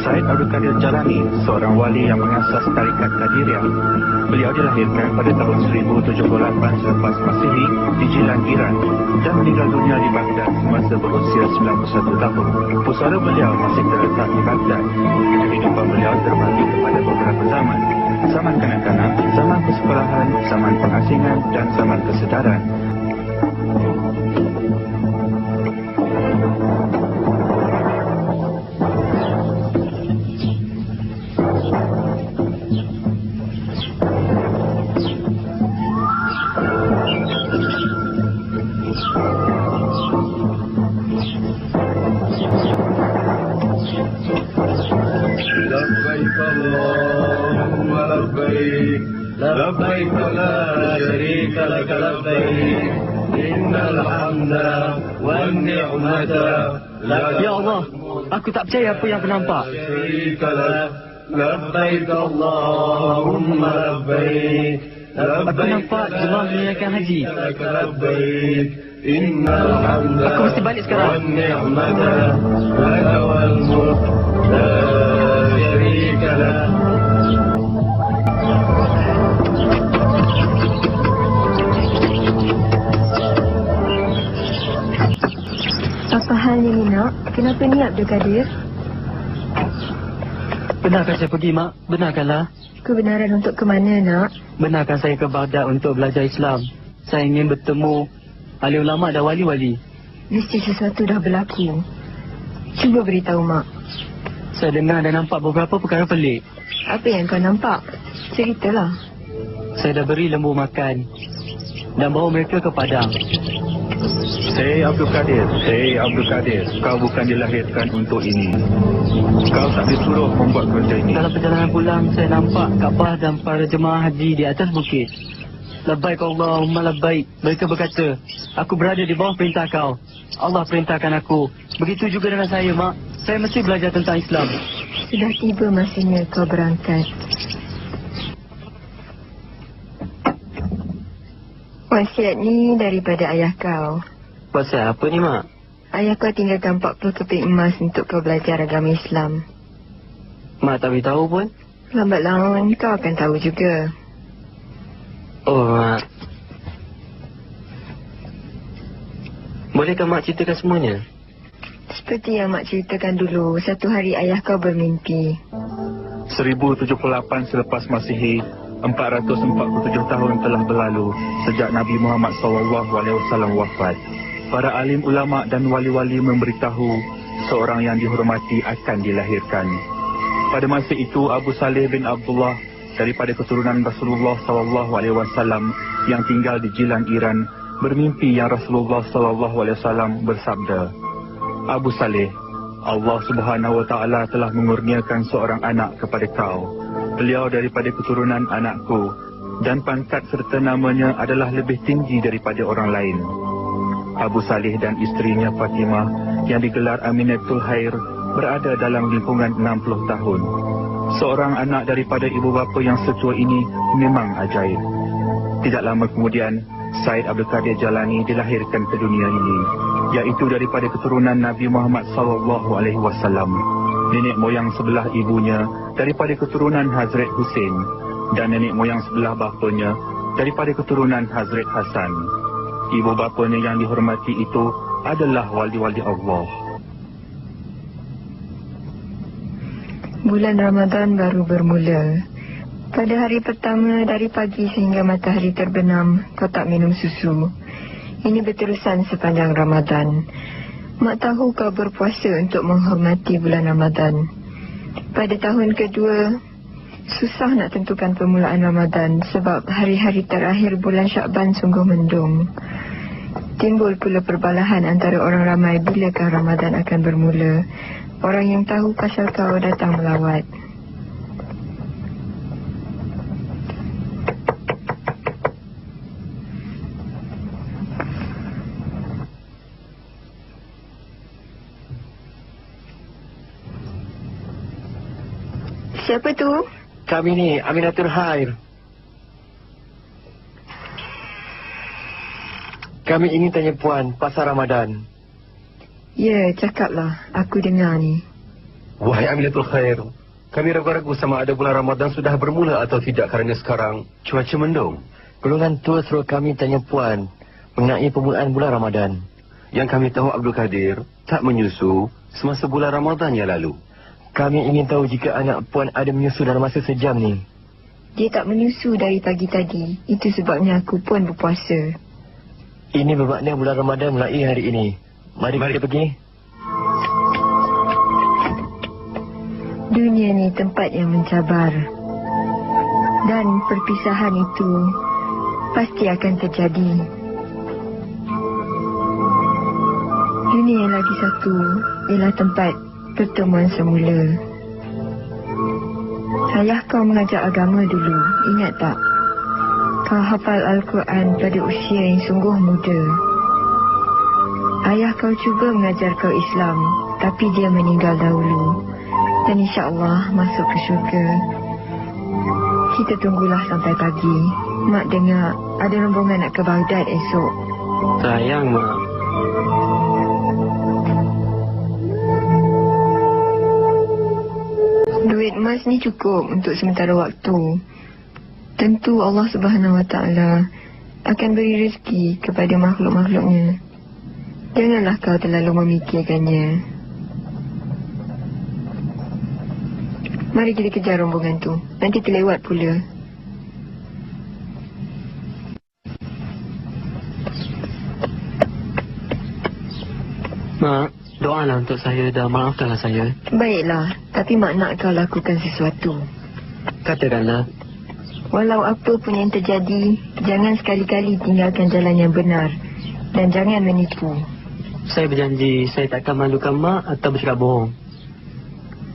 Said Abdul Qadir Jalani, seorang wali yang mengasas tarikat Qadiriyah. Beliau dilahirkan pada tahun 1078 selepas Masehi di Jilan, Iran dan meninggal dunia di Baghdad semasa berusia 91 tahun. Pusara beliau masih terletak di Baghdad. Kehidupan beliau terbagi kepada beberapa zaman. Zaman kanak-kanak, zaman persekolahan, zaman pengasingan dan zaman kesedaran. لبيك اللهم لبيك لبيك لا شريك لك لبيك إن الحمد والنعمة لك. Ya Allah, aku tak percaya apa yang aku nampak. لبيك اللهم لبيك Aku nampak jemaah menunaikan haji. Aku mesti balik sekarang. Apa halnya ni nak? Kenapa ni Abdul Qadir? Benarkah saya pergi, Mak? Benarkanlah. Kebenaran untuk ke mana nak? Benarkan saya ke Baghdad untuk belajar Islam. Saya ingin bertemu alim ulama dan wali-wali. Mesti sesuatu dah berlaku. Cuba beritahu Mak. Saya dengar dan nampak beberapa perkara pelik. Apa yang kau nampak? Ceritalah. Saya dah beri lembu makan dan bawa mereka ke padang. Syekh Abdul Qadir, kau bukan dilahirkan untuk ini. Kau tak disuruh membuat kerja ini. Dalam perjalanan pulang, saya nampak Kaabah dan para jemaah haji di atas bukit. Labbaik Allahumma labbaik. Mereka berkata, aku berada di bawah perintah kau. Allah perintahkan aku. Begitu juga dengan saya, Mak. Saya mesti belajar tentang Islam. Sudah tiba masanya kau berangkat. Wasiat ni daripada ayah kau. Pasal apa ni, Mak? Ayah kau tinggalkan 40 keping emas untuk kau belajar agama Islam. Mak tak beritahu pun. Lambat laun kau akan tahu juga. Oh, Mak. Bolehkah Mak ceritakan semuanya? Seperti yang Mak ceritakan dulu, satu hari ayah kau bermimpi. 1078 selepas Masehi, 447 tahun telah berlalu sejak Nabi Muhammad SAW wafat. Para alim ulama dan wali-wali memberitahu seorang yang dihormati akan dilahirkan. Pada masa itu Abu Saleh bin Abdullah daripada keturunan Rasulullah SAW yang tinggal di Jilan, Iran, bermimpi yang Rasulullah SAW bersabda, Abu Saleh, Allah Subhanahu Wa Taala telah mengurniakan seorang anak kepada kau. Beliau daripada keturunan anakku dan pangkat serta namanya adalah lebih tinggi daripada orang lain. Abu Saleh dan isterinya Fatimah yang digelar Aminatul Khair berada dalam lingkungan 60 tahun. Seorang anak daripada ibu bapa yang setua ini memang ajaib. Tidak lama kemudian, Said Abdul Qadir Jalani dilahirkan ke dunia ini, iaitu daripada keturunan Nabi Muhammad SAW. Nenek moyang sebelah ibunya daripada keturunan Hazrat Hussein dan nenek moyang sebelah bapanya daripada keturunan Hazrat Hasan. Ibu bapanya yang dihormati itu adalah wali-wali Allah. Bulan Ramadan baru bermula. Pada hari pertama dari pagi sehingga matahari terbenam, kau tak minum susu. Ini berterusan sepanjang Ramadan. Mak tahu kau berpuasa untuk menghormati bulan Ramadan. Pada tahun kedua, susah nak tentukan permulaan Ramadan sebab hari-hari terakhir bulan Syakban sungguh mendung. Timbul pula perbalahan antara orang ramai bilakah Ramadan akan bermula. Orang yang tahu pasal kau datang melawat. Siapa tu? Kami ni Aminatul Khair. Kami ingin tanya puan pasal Ramadan. Ya, cakaplah. Aku dengar ni. Wahai Aminatul Khair, kami ragu-ragu sama ada bulan Ramadan sudah bermula atau tidak kerana sekarang cuaca mendung. Golongan tua suruh kami tanya puan mengenai permulaan bulan Ramadan. Yang kami tahu Abdul Qadir tak menyusu semasa bulan Ramadan yang lalu. Kami ingin tahu jika anak puan ada menyusu dalam masa sejam ni. Dia tak menyusu dari pagi tadi. Itu sebabnya aku pun berpuasa. Ini bermakna bulan Ramadan mulai hari ini. Mari kita pergi. Dunia ni tempat yang mencabar. Dan perpisahan itu pasti akan terjadi. Dunia yang lagi satu ialah tempat pertemuan semula. Ayah kau mengajar agama dulu, ingat tak? Kau hafal Al-Quran pada usia yang sungguh muda. Ayah kau cuba mengajar kau Islam, tapi dia meninggal dahulu. Dan insya-Allah masuk ke syurga. Kita tunggulah sampai pagi. Mak dengar ada rombongan nak ke Baghdad esok. Sayang, Mak. Duit emas ni cukup untuk sementara waktu. Tentu Allah Subhanahu Wa Taala akan beri rezeki kepada makhluk-makhluknya. Janganlah kau terlalu memikirkannya. Mari kita kejar rombongan tu. Nanti terlewat pula. Mak, doalah untuk saya dan maafkanlah saya. Baiklah, tapi mak nak kau lakukan sesuatu. Katakanlah. Walau apa pun yang terjadi, jangan sekali-kali tinggalkan jalan yang benar. Dan jangan menipu. Saya berjanji saya takkan malukan mak atau bercakap bohong.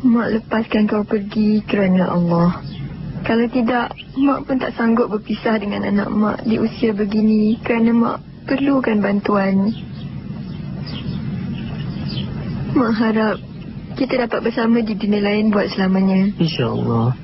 Mak lepaskan kau pergi kerana Allah. Kalau tidak, mak pun tak sanggup berpisah dengan anak mak di usia begini kerana mak perlukan bantuan. Mak harap kita dapat bersama di dunia lain buat selamanya. InsyaAllah.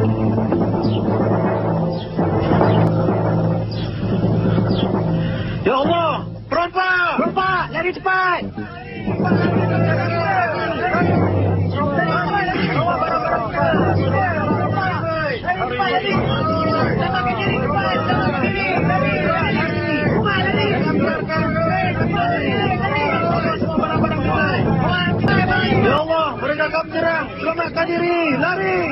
Ya Allah! Perompak! Perompak, lari cepat! Ya Allah! Mereka akan menyerang! Selamatkan diri! Lari!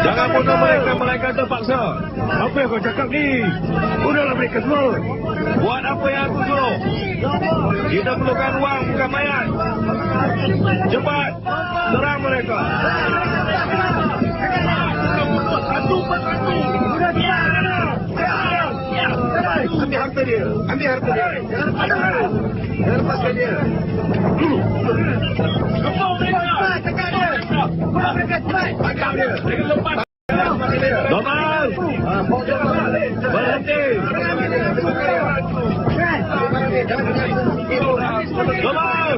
Jangan bunuh mereka, mereka terpaksa. Apa yang kau cakap ni? Bunuhlah mereka semua. Buat apa yang aku suruh. Kita perlukan wang, bukan mayat. Cepat, serang mereka. Ambil harta dia. Ambil harta dia. Jangan lepaskan dia. Lepaskan mereka. Tekan dia. Pulang mereka cepat. Tangkap dia. Normal. Berhenti. Normal.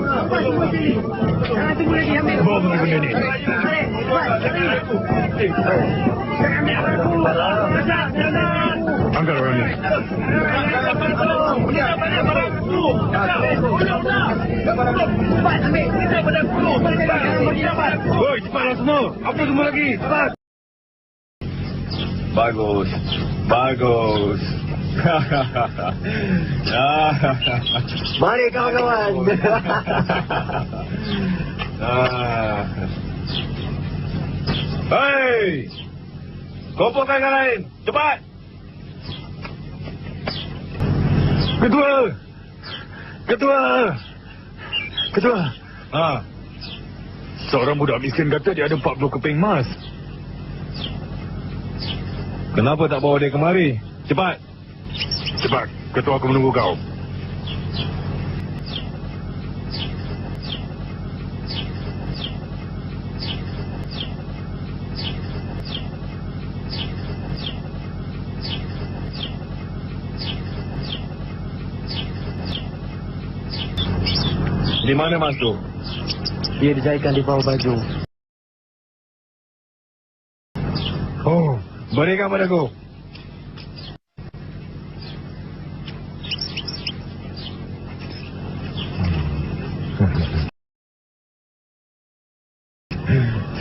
Jangan tunggu lagi. Ambil. Bawa benda ni. Angkat orang ni. Oi, cepatlah semua. Apa semua lagi? Cepat. Bagus. Bagus. Mari kawan-kawan. Hei! Kumpulkan yang lain. Cepat. Ketua. Ketua. Ketua. Seorang budak miskin kata dia ada 40 keping emas. Kenapa tak bawa dia kemari? Cepat. Cepat. Ketua aku menunggu kau. Di mana Mas tu? Dia dijahitkan di bawah baju. Oh, berikan padaku.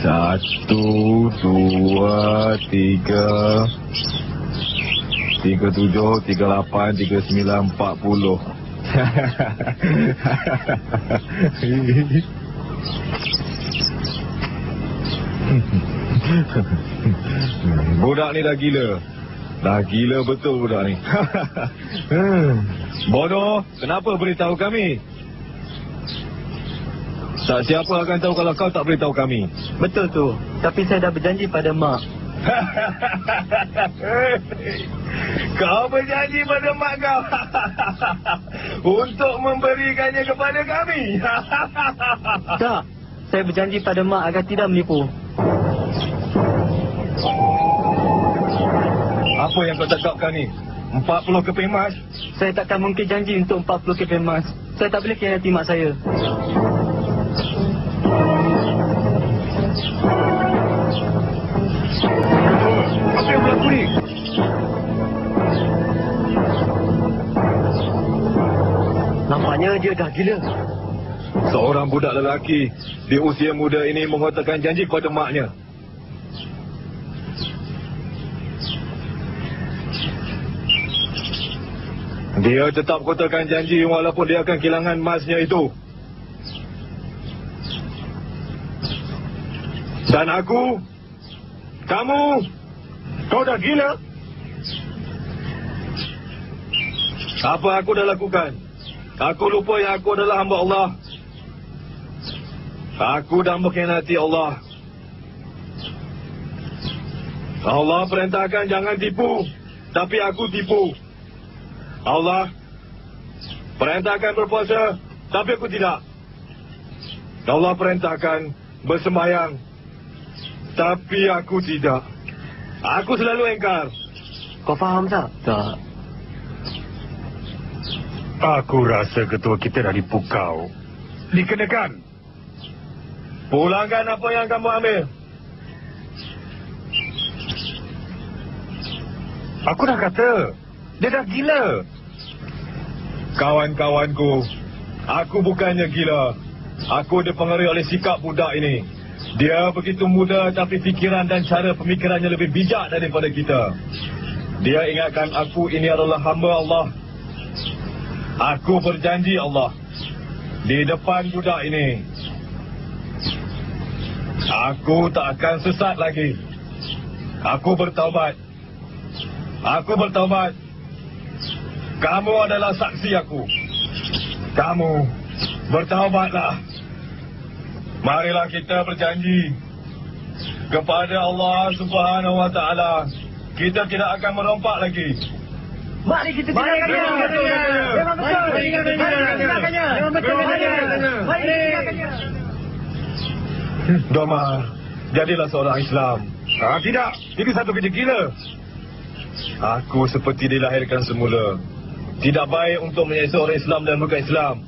Satu, dua, tiga, 37, 38, 39, 40. Budak ni dah gila. Dah gila betul budak ni. Bodoh, kenapa beritahu kami? Tak siapa akan tahu kalau kau tak beritahu kami. Betul tu. Tapi saya dah berjanji pada mak. Kau berjanji pada mak kau untuk memberikannya kepada kami. Tak. Saya berjanji pada mak agar tidak menipu. Apa yang kau cakapkan ni? 40 keping emas? Saya takkan mungkin janji untuk 40 keping emas. Saya tak boleh khianati mak saya. Apa yang berlaku ni? Nampaknya dia dah gila. Seorang budak lelaki di usia muda ini mengutarakan janji kepada maknya. Dia tetap kotakan janji walaupun dia akan kehilangan emasnya itu. Dan aku, kamu, kau dah gila? Apa aku dah lakukan? Aku lupa yang aku adalah hamba Allah. Aku dah mengkhianati Allah. Allah perintahkan jangan tipu, tapi aku tipu. Allah perintahkan berpuasa, tapi aku tidak. Allah perintahkan bersembahyang, tapi aku tidak. Aku selalu engkar. Kau faham tak? Tak. Aku rasa ketua kita dah dipukau. Dikenakan. Pulangkan apa yang kamu ambil. Aku dah kata, dia dah gila. Kawan-kawanku, aku bukannya gila. Aku dipengaruhi oleh sikap budak ini. Dia begitu muda tapi fikiran dan cara pemikirannya lebih bijak daripada kita. Dia ingatkan aku ini adalah hamba Allah. Aku berjanji Allah di depan budak ini, aku tak akan sesat lagi. Aku bertaubat. Aku bertaubat. Kamu adalah saksi aku. Kamu bertaubatlah. Marilah kita berjanji kepada Allah Subhanahu Wa Taala, kita tidak akan merompak lagi. Mari kita tinggalkannya. Memang betul. Mari kita tinggalkannya. Memang betul. Mari kita tinggalkannya. Domar, jadilah seorang Islam. Tidak, ini satu kerja gila. Aku seperti dilahirkan semula. Tidak baik untuk menyeksa orang Islam dan bukan Islam.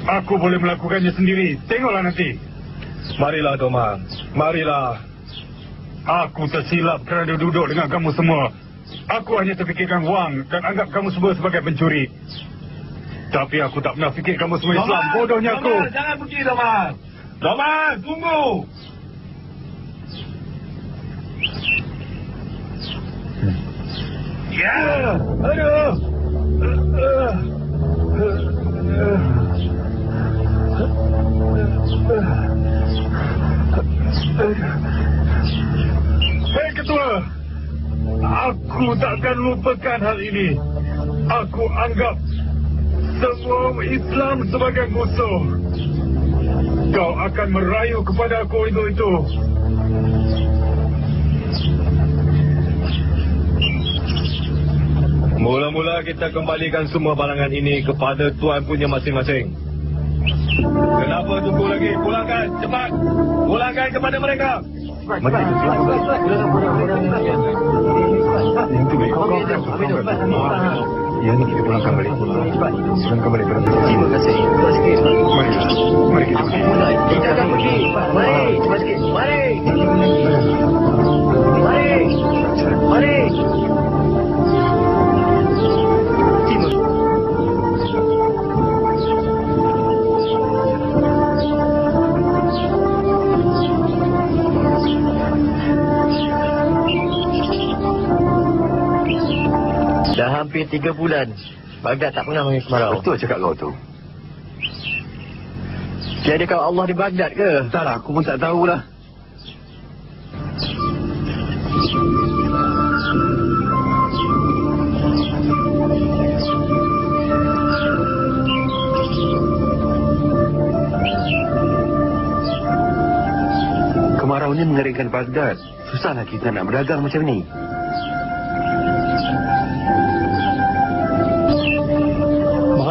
Aku boleh melakukannya sendiri. Tengoklah nanti. Marilah Domar, marilah. Aku tersilap kerana duduk dengan kamu semua. Aku hanya terfikirkan wang dan anggap kamu semua sebagai pencuri. Tapi aku tak pernah fikir kamu semua Islam. Bodohnya aku. Domar, jangan pergi Domar. Domar, tunggu. Ya. Aduh. Hei Ketua, aku takkan lupakan hal ini. Aku anggap semua Islam sebagai musuh. Kau akan merayu kepada aku itu. Mula-mula kita kembalikan semua barangan ini kepada tuan punya masing-masing. Kenapa tunggu lagi? Pulangkan, cepat. Pulangkan kepada mereka. Ya, ini kita pulangkan balik. Pulangkan balik. Terima kasih. Cepat sikit. Mari kita pergi. Kita akan pergi. Mari. Cepat sikit. Mari. Mari. Dah hampir 3 bulan Baghdad tak pernah menangis kemarau. Betul cakap kau tu. Tiadakah Allah di Baghdad ke? Entahlah, aku pun tak tahulah. Kemarau ni mengeringkan Baghdad. Susahlah kita nak berdagang macam ni.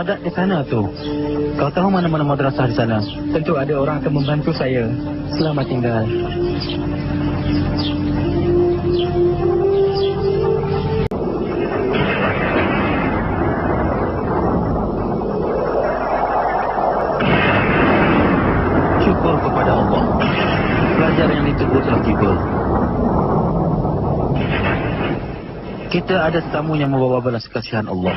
Baghdad di sana tu. Kau tahu mana-mana madrasah di sana? Tentu ada orang akan membantu saya. Selamat tinggal. Syukur kepada Allah. Pelajar yang ditunggu telah tiba. Kita ada tetamu yang membawa belas kasihan Allah.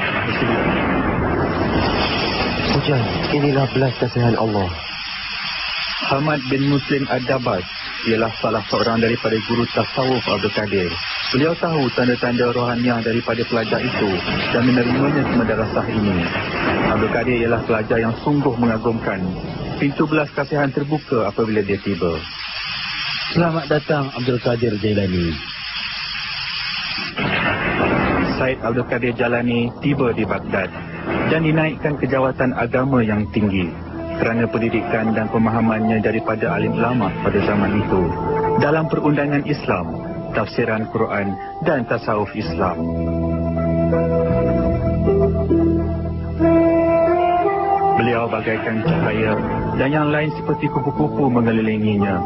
Hujan, inilah belas kasihan Allah. Hamad bin Muslim Ad-Dabas ialah salah seorang daripada guru tasawuf Abdul Qadir. Beliau tahu tanda-tanda rohaniah daripada pelajar itu dan menerimanya ke madrasah ini. Abdul Qadir ialah pelajar yang sungguh mengagumkan. Pintu belas kasihan terbuka apabila dia tiba. Selamat datang Abdul Qadir Jailani. Said Abdul Qadir Jalani tiba di Baghdad dan dinaikkan ke jawatan agama yang tinggi. kerana pendidikan dan pemahamannya daripada alim ulama pada zaman itu dalam perundangan Islam, tafsiran Quran dan tasawuf Islam. Beliau bagaikan cahaya dan yang lain seperti kupu-kupu mengelilinginya.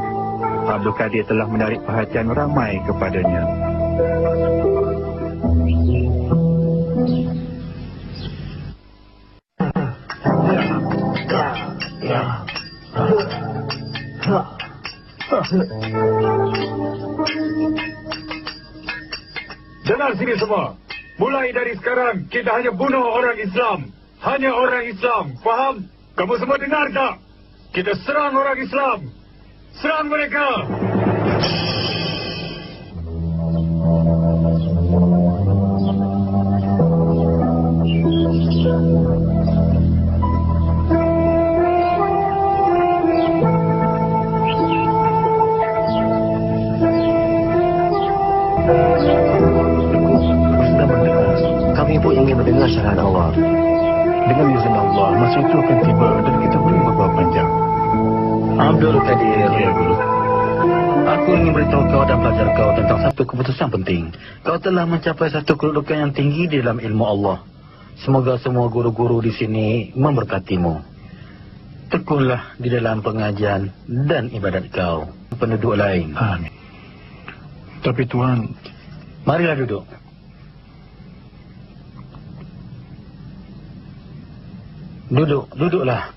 Abdul Kadir telah menarik perhatian ramai kepadanya. Dengar sini semua. Mulai dari sekarang, kita hanya bunuh orang Islam. Hanya orang Islam. Faham? Kamu semua dengar tak? Kita serang orang Islam. Serang mereka! Kami pun ingin mendengar syarahan Allah. Dengan izin Allah, masa itu akan tiba dan kita boleh berbuat panjang. Abdul Kadir, Ya, Guru. aku ingin beritahu kau dan pelajar kau tentang satu keputusan penting. Kau telah mencapai satu kedudukan yang tinggi di dalam ilmu Allah. Semoga semua guru-guru di sini memberkatimu. Tekunlah di dalam pengajian dan ibadat kau, penduduk lain. Amin. Tapi Tuhan, Marilah duduk. Duduklah.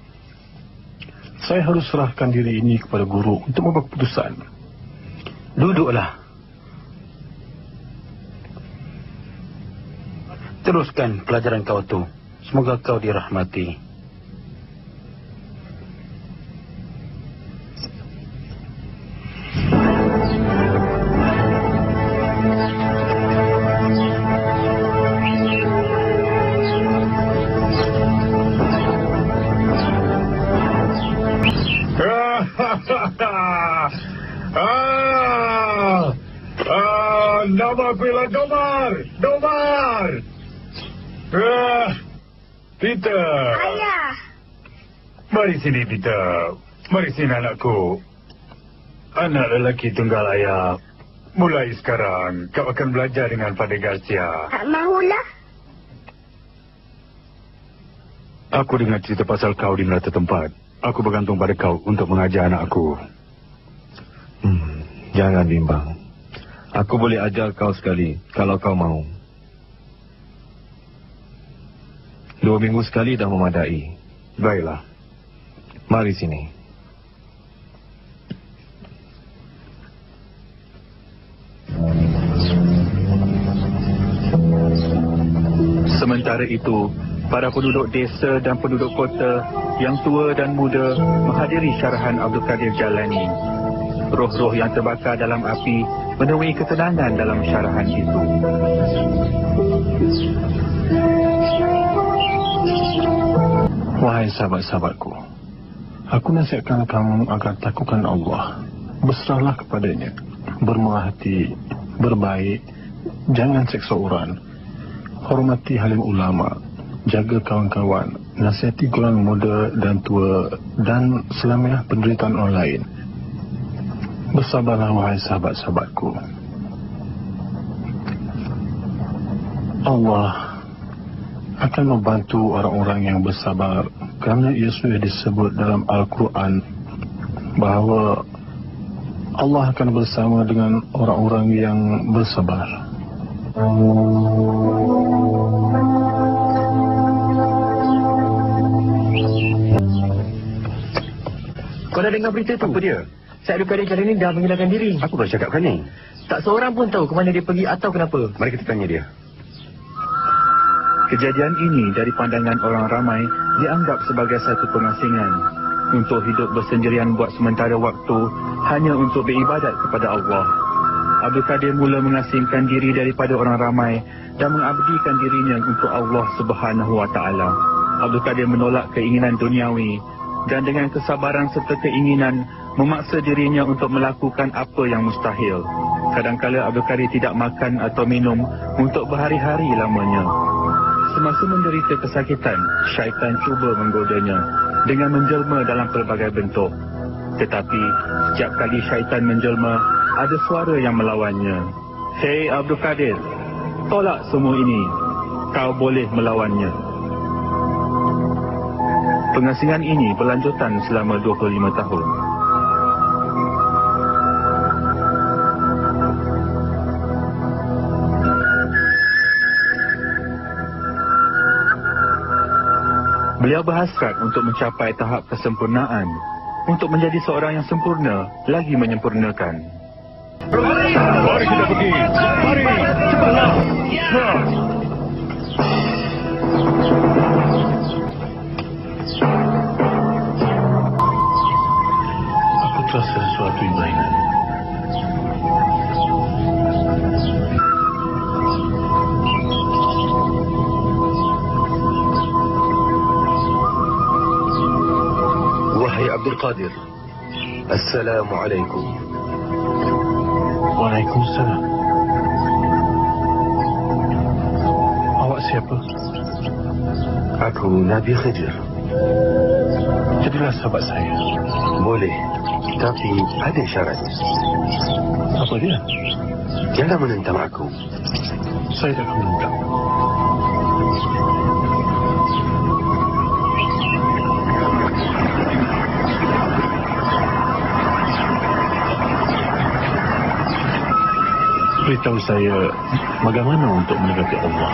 saya harus serahkan diri ini kepada guru untuk membuat keputusan. Duduklah. Teruskan pelajaran kau tu. Semoga kau dirahmati. Nama aku ialah Domar. Peter. Ayah. Mari sini, Peter. Mari sini, anakku. Anak lelaki tunggal ayah. Mulai sekarang, kau akan belajar dengan Pak Garcia. Tak mahulah. Aku dengar cerita pasal kau di melata tempat. Aku bergantung pada kau untuk mengajar anakku. Jangan bimbang. Aku boleh ajar kau sekali, kalau kau mau. 2 minggu sekali dah memadai. Baiklah. Mari sini. Sementara itu, para penduduk desa dan penduduk kota yang tua dan muda menghadiri syarahan Abdul Kadir Jalani. Roh-roh yang terbakar dalam api menemui ketenangan dalam syarahan itu. Wahai sahabat-sahabatku, aku nasihatkan kamu agar takutkan Allah. Berserahlah kepadanya, bermurah hati, berbaik, jangan seksa orang, hormati halim ulama, jaga kawan-kawan, nasihati golongan muda dan tua, dan selamiah penderitaan orang lain. Bersabarlah wahai sahabat-sahabatku. Allah akan membantu orang-orang yang bersabar, kerana ia sudah disebut dalam Al-Quran bahawa Allah akan bersama dengan orang-orang yang bersabar. Kau dah dengar berita tu? Apa dia? Syed Abdul Kadir Jalani dah menghilangkan diri. Aku baru cakapkan ni. Tak seorang pun tahu ke mana dia pergi atau kenapa. Mari kita tanya dia. Kejadian ini dari pandangan orang ramai dianggap sebagai satu pengasingan. Untuk hidup bersendirian buat sementara waktu hanya untuk beribadat kepada Allah. Abdul Kadir mula mengasingkan diri daripada orang ramai dan mengabdikan dirinya untuk Allah Subhanahu Wa Taala. Abdul Kadir menolak keinginan duniawi dan dengan kesabaran serta keinginan memaksa dirinya untuk melakukan apa yang mustahil. Kadang-kala Abdul Kadir tidak makan atau minum untuk berhari-hari lamanya. Semasa menderita kesakitan, syaitan cuba menggodanya. dengan menjelma dalam pelbagai bentuk. Tetapi setiap kali syaitan menjelma, ada suara yang melawannya. Hei Abdul Qadir, tolak semua ini. Kau boleh melawannya. Pengasingan ini berlanjutan selama 25 tahun. Beliau berhasrat untuk mencapai tahap kesempurnaan, untuk menjadi seorang yang sempurna, lagi menyempurnakan. Mari kita pergi. Mari, cepatlah. Aku terasa sesuatu yang lain. Wahai Abdul Qadir, Assalamualaikum. Waalaikumsalam. Awak siapa? Aku Nabi Khidir. Jadilah sahabat saya. Boleh, tapi ada syaratnya. Apa dia? Jangan menentang aku. Saya tak akan menentang. Beritahu saya bagaimana untuk mendekati Allah.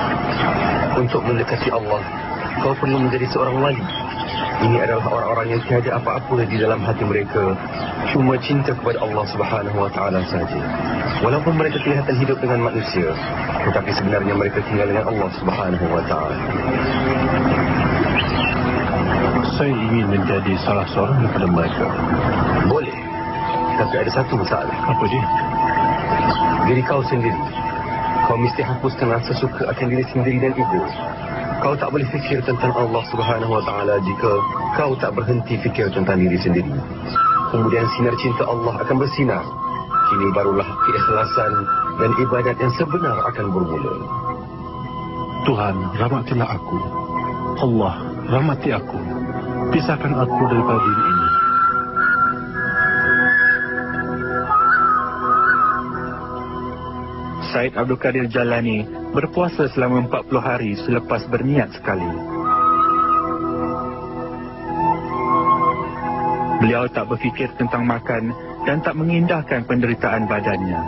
Untuk mendekati Allah, kau perlu menjadi seorang wali. Ini adalah orang-orang yang tiada apa-apa di dalam hati mereka, cuma cinta kepada Allah Subhanahu Wa Taala saja. Walaupun mereka kelihatan hidup dengan manusia, tetapi sebenarnya mereka tinggal dengan Allah Subhanahu Wa Taala. Saya ingin menjadi salah seorang daripada mereka. Boleh, tapi ada satu masalah. Apa dia? Diri kau sendiri. Kau mesti hapuskan rasa suka akan diri sendiri dan ego. Kau tak boleh fikir tentang Allah Subhanahu Wa Taala jika kau tak berhenti fikir tentang diri sendiri. Kemudian sinar cinta Allah akan bersinar. Kini barulah keikhlasan dan ibadat yang sebenar akan bermula. Tuhan, rahmatilah aku. Allah, rahmati aku. Pisahkan aku daripada diri ini. Said Abdul Qadir Jalani berpuasa selama 40 hari selepas berniat sekali. Beliau tak berfikir tentang makan dan tak mengindahkan penderitaan badannya.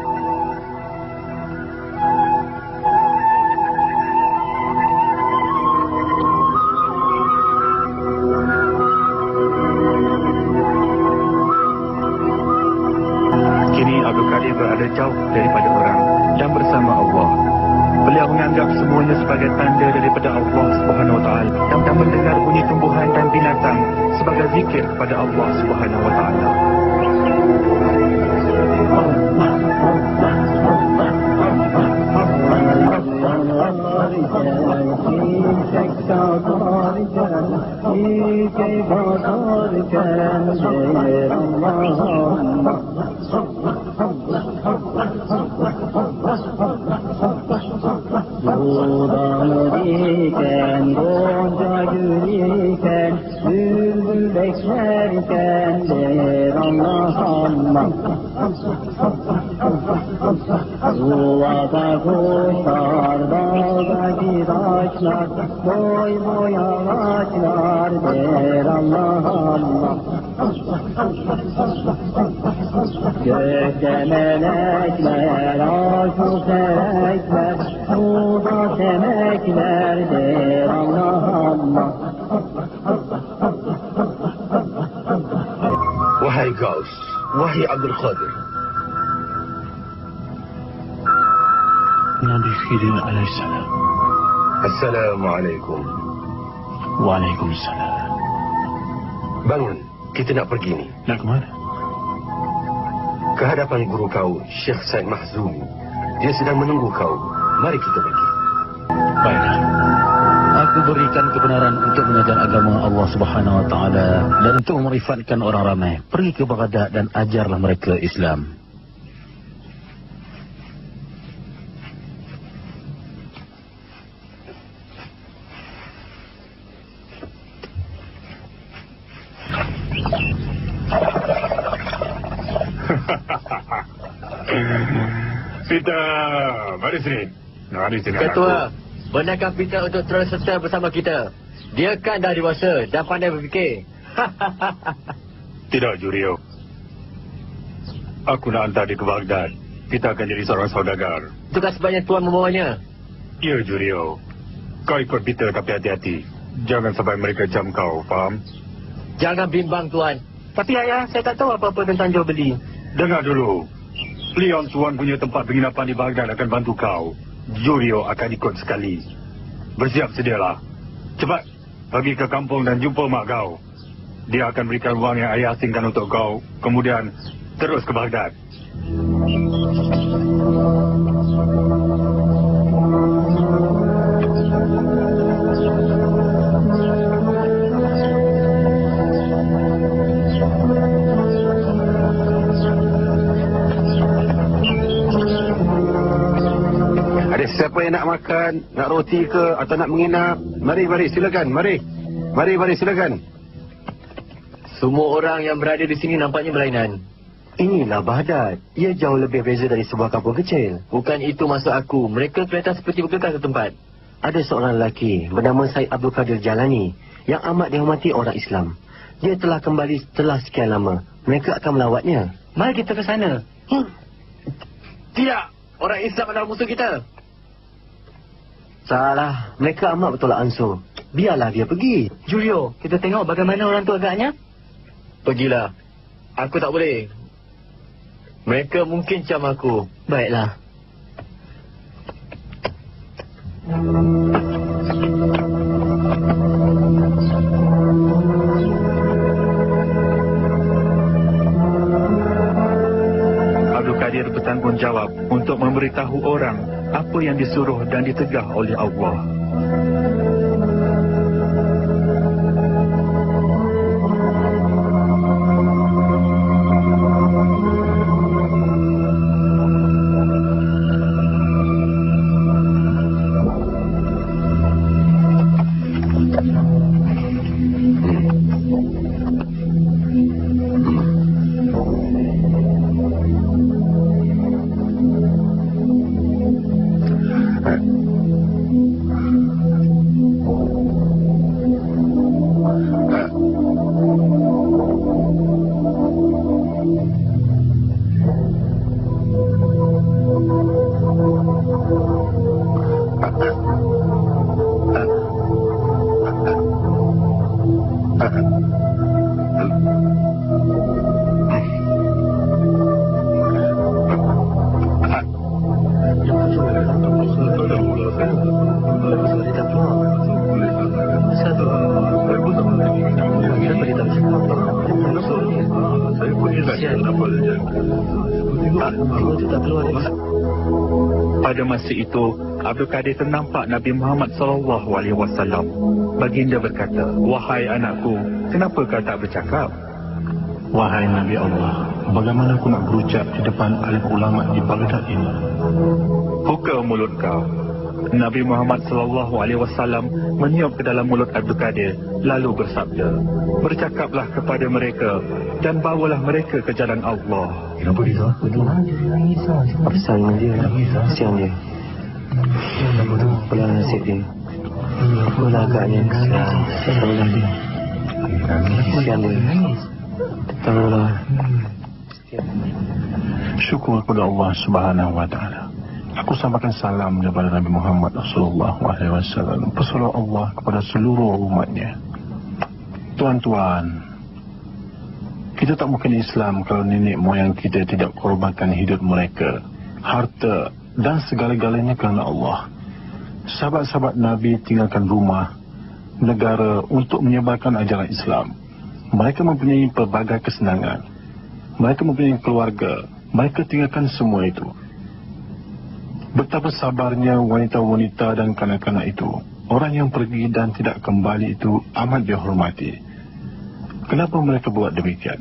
Kini Abdul Qadir berada jauh daripada orang dan bersama Allah. Beliau menganggap semuanya sebagai tanda daripada Allah Subhanahu Wa Taala dan mendengar bunyi tumbuhan dan binatang sebagai zikir kepada Allah Subhanahu Wa Taala. Buğdanı diken, gonca gül iken, bülbül beklerken der Allah Allah. Yuvada kuşlar, dağdaki taşlar, boy boy ağaçlar der Allah Allah. Gökte melekler, aşık melekler, suda semekler der Allah Allah. Wahai Gaus, wahai Abdul Qadir. Nabi Khidir alaihissalam. Assalamualaikum. Waalaikumsalam. Bangun, kita nak pergi ni. Nak ke mana? Ke hadapan guru kau, Syekh Said Mahzumi. Dia sedang menunggu kau. Mari kita pergi. Baiklah. Aku berikan kebenaran untuk mengajar agama Allah Subhanahu Wa Taala dan untuk merifatkan orang ramai. Pergi ke Baghdad dan ajarlah mereka Islam. Peter, mari sini. Mari sini. Ketua, benarkah Peter untuk terus serta bersama kita? Dia kan dah dewasa dan pandai berfikir. Tidak, Jurio. Aku nak hantar dia ke Baghdad. Kita akan jadi seorang saudagar. Itukah sebabnya Tuan membawanya? Ya, Jurio. Kau ikut Peter tapi hati-hati. Jangan sampai mereka jam kau, faham? Jangan bimbang, Tuan. Tapi ayah, saya tak tahu apa-apa tentang jual beli. Dengar dulu. Leon Tuan punya tempat penginapan di Baghdad akan bantu kau. Jurio akan ikut sekali. Bersiap sedialah. Cepat, pergi ke kampung dan jumpa mak kau. Dia akan berikan wang yang ayah asingkan untuk kau. Kemudian, terus ke Baghdad. Siapa yang nak makan, nak roti ke atau nak menginap? Mari, silakan. Mari, silakan. Semua orang yang berada di sini nampaknya berlainan. Inilah Baghdad. Ia jauh lebih beza dari sebuah kampung kecil. Bukan itu maksud aku. Mereka kelihatan seperti bergegas ke tempat. Ada seorang lelaki bernama Syed Abdul Qadir Jalani yang amat dihormati orang Islam. Dia telah kembali setelah sekian lama. Mereka akan melawatnya. Mari kita ke sana. Tidak. Orang Islam adalah musuh kita. Salah. Mereka amat bertolak ansur. Biarlah dia pergi. Julio, kita tengok bagaimana orang tu agaknya. Pergilah. Aku tak boleh. Mereka mungkin cam aku. Baiklah. Abdul Qadir bertanggungjawab untuk memberitahu orang apa yang disuruh dan ditegah oleh Allah. Pada masa itu, Abdul Qadir ternampak Nabi Muhammad SAW. Baginda berkata, "Wahai anakku, kenapa kau tak bercakap?" Wahai Nabi Allah, bagaimana aku nak berucap di depan alim ulama di Baghdad ini? Buka mulut kau. Nabi Muhammad SAW meniup ke dalam mulut Abdul Qadir, lalu bersabda, "Bercakaplah kepada mereka dan bawalah mereka ke jalan Allah." Pesan dia, kesian dia. Belah nasib dia. Belah agaknya kesian dia. Kesian dia. Tolonglah. Syukur kepada Allah Subhanahu wa taala. Aku sampaikan salam kepada Nabi Muhammad sallallahu alaihi wasallam, pesuruh Allah kepada seluruh umatnya. Tuan-tuan, kita tak mungkin Islam kalau nenek moyang kita tidak korbankan hidup mereka, harta dan segala-galanya kerana Allah. Sahabat-sahabat Nabi tinggalkan rumah, negara untuk menyebarkan ajaran Islam. Mereka mempunyai pelbagai kesenangan. Mereka mempunyai keluarga. Mereka tinggalkan semua itu. Betapa sabarnya wanita-wanita dan kanak-kanak itu. Orang yang pergi dan tidak kembali itu amat dihormati. Kenapa mereka buat demikian?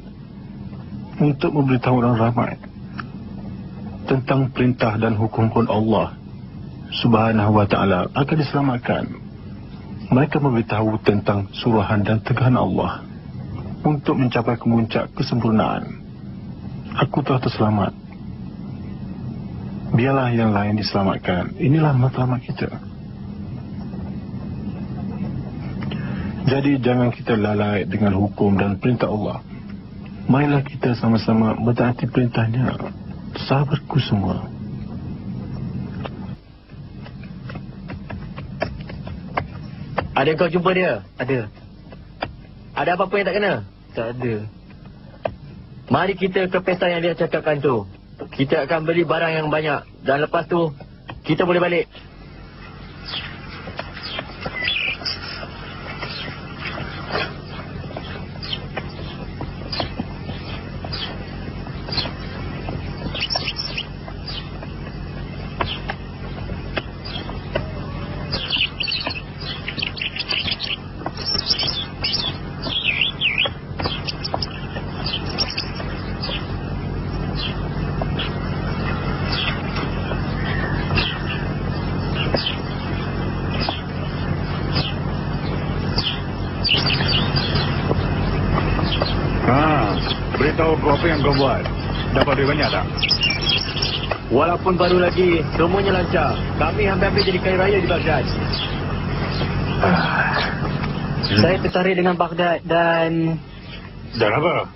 Untuk memberitahu orang ramai tentang perintah dan hukum-hukum Allah Subhanahu wa ta'ala akan diselamatkan. Mereka memberitahu tentang suruhan dan tegahan Allah. untuk mencapai kemuncak kesempurnaan. Aku telah terselamat. Biarlah yang lain diselamatkan. Inilah matlamat kita. Jadi jangan kita lalai dengan hukum dan perintah Allah. Marilah kita sama-sama mentaati perintahnya. Sahabatku semua. Ada kau jumpa dia? Ada. Ada apa-apa yang tak kena? Tak ada. Mari kita ke pesta yang dia cakapkan tu. Kita akan beli barang yang banyak. Dan lepas tu, kita boleh balik. Beritahu aku apa yang kau buat. Dapat duit banyak tak? Walaupun baru lagi, semuanya lancar. Kami hampir-hampir jadi kaya raya di Baghdad. Saya tertarik dengan Baghdad dan... Dan apa?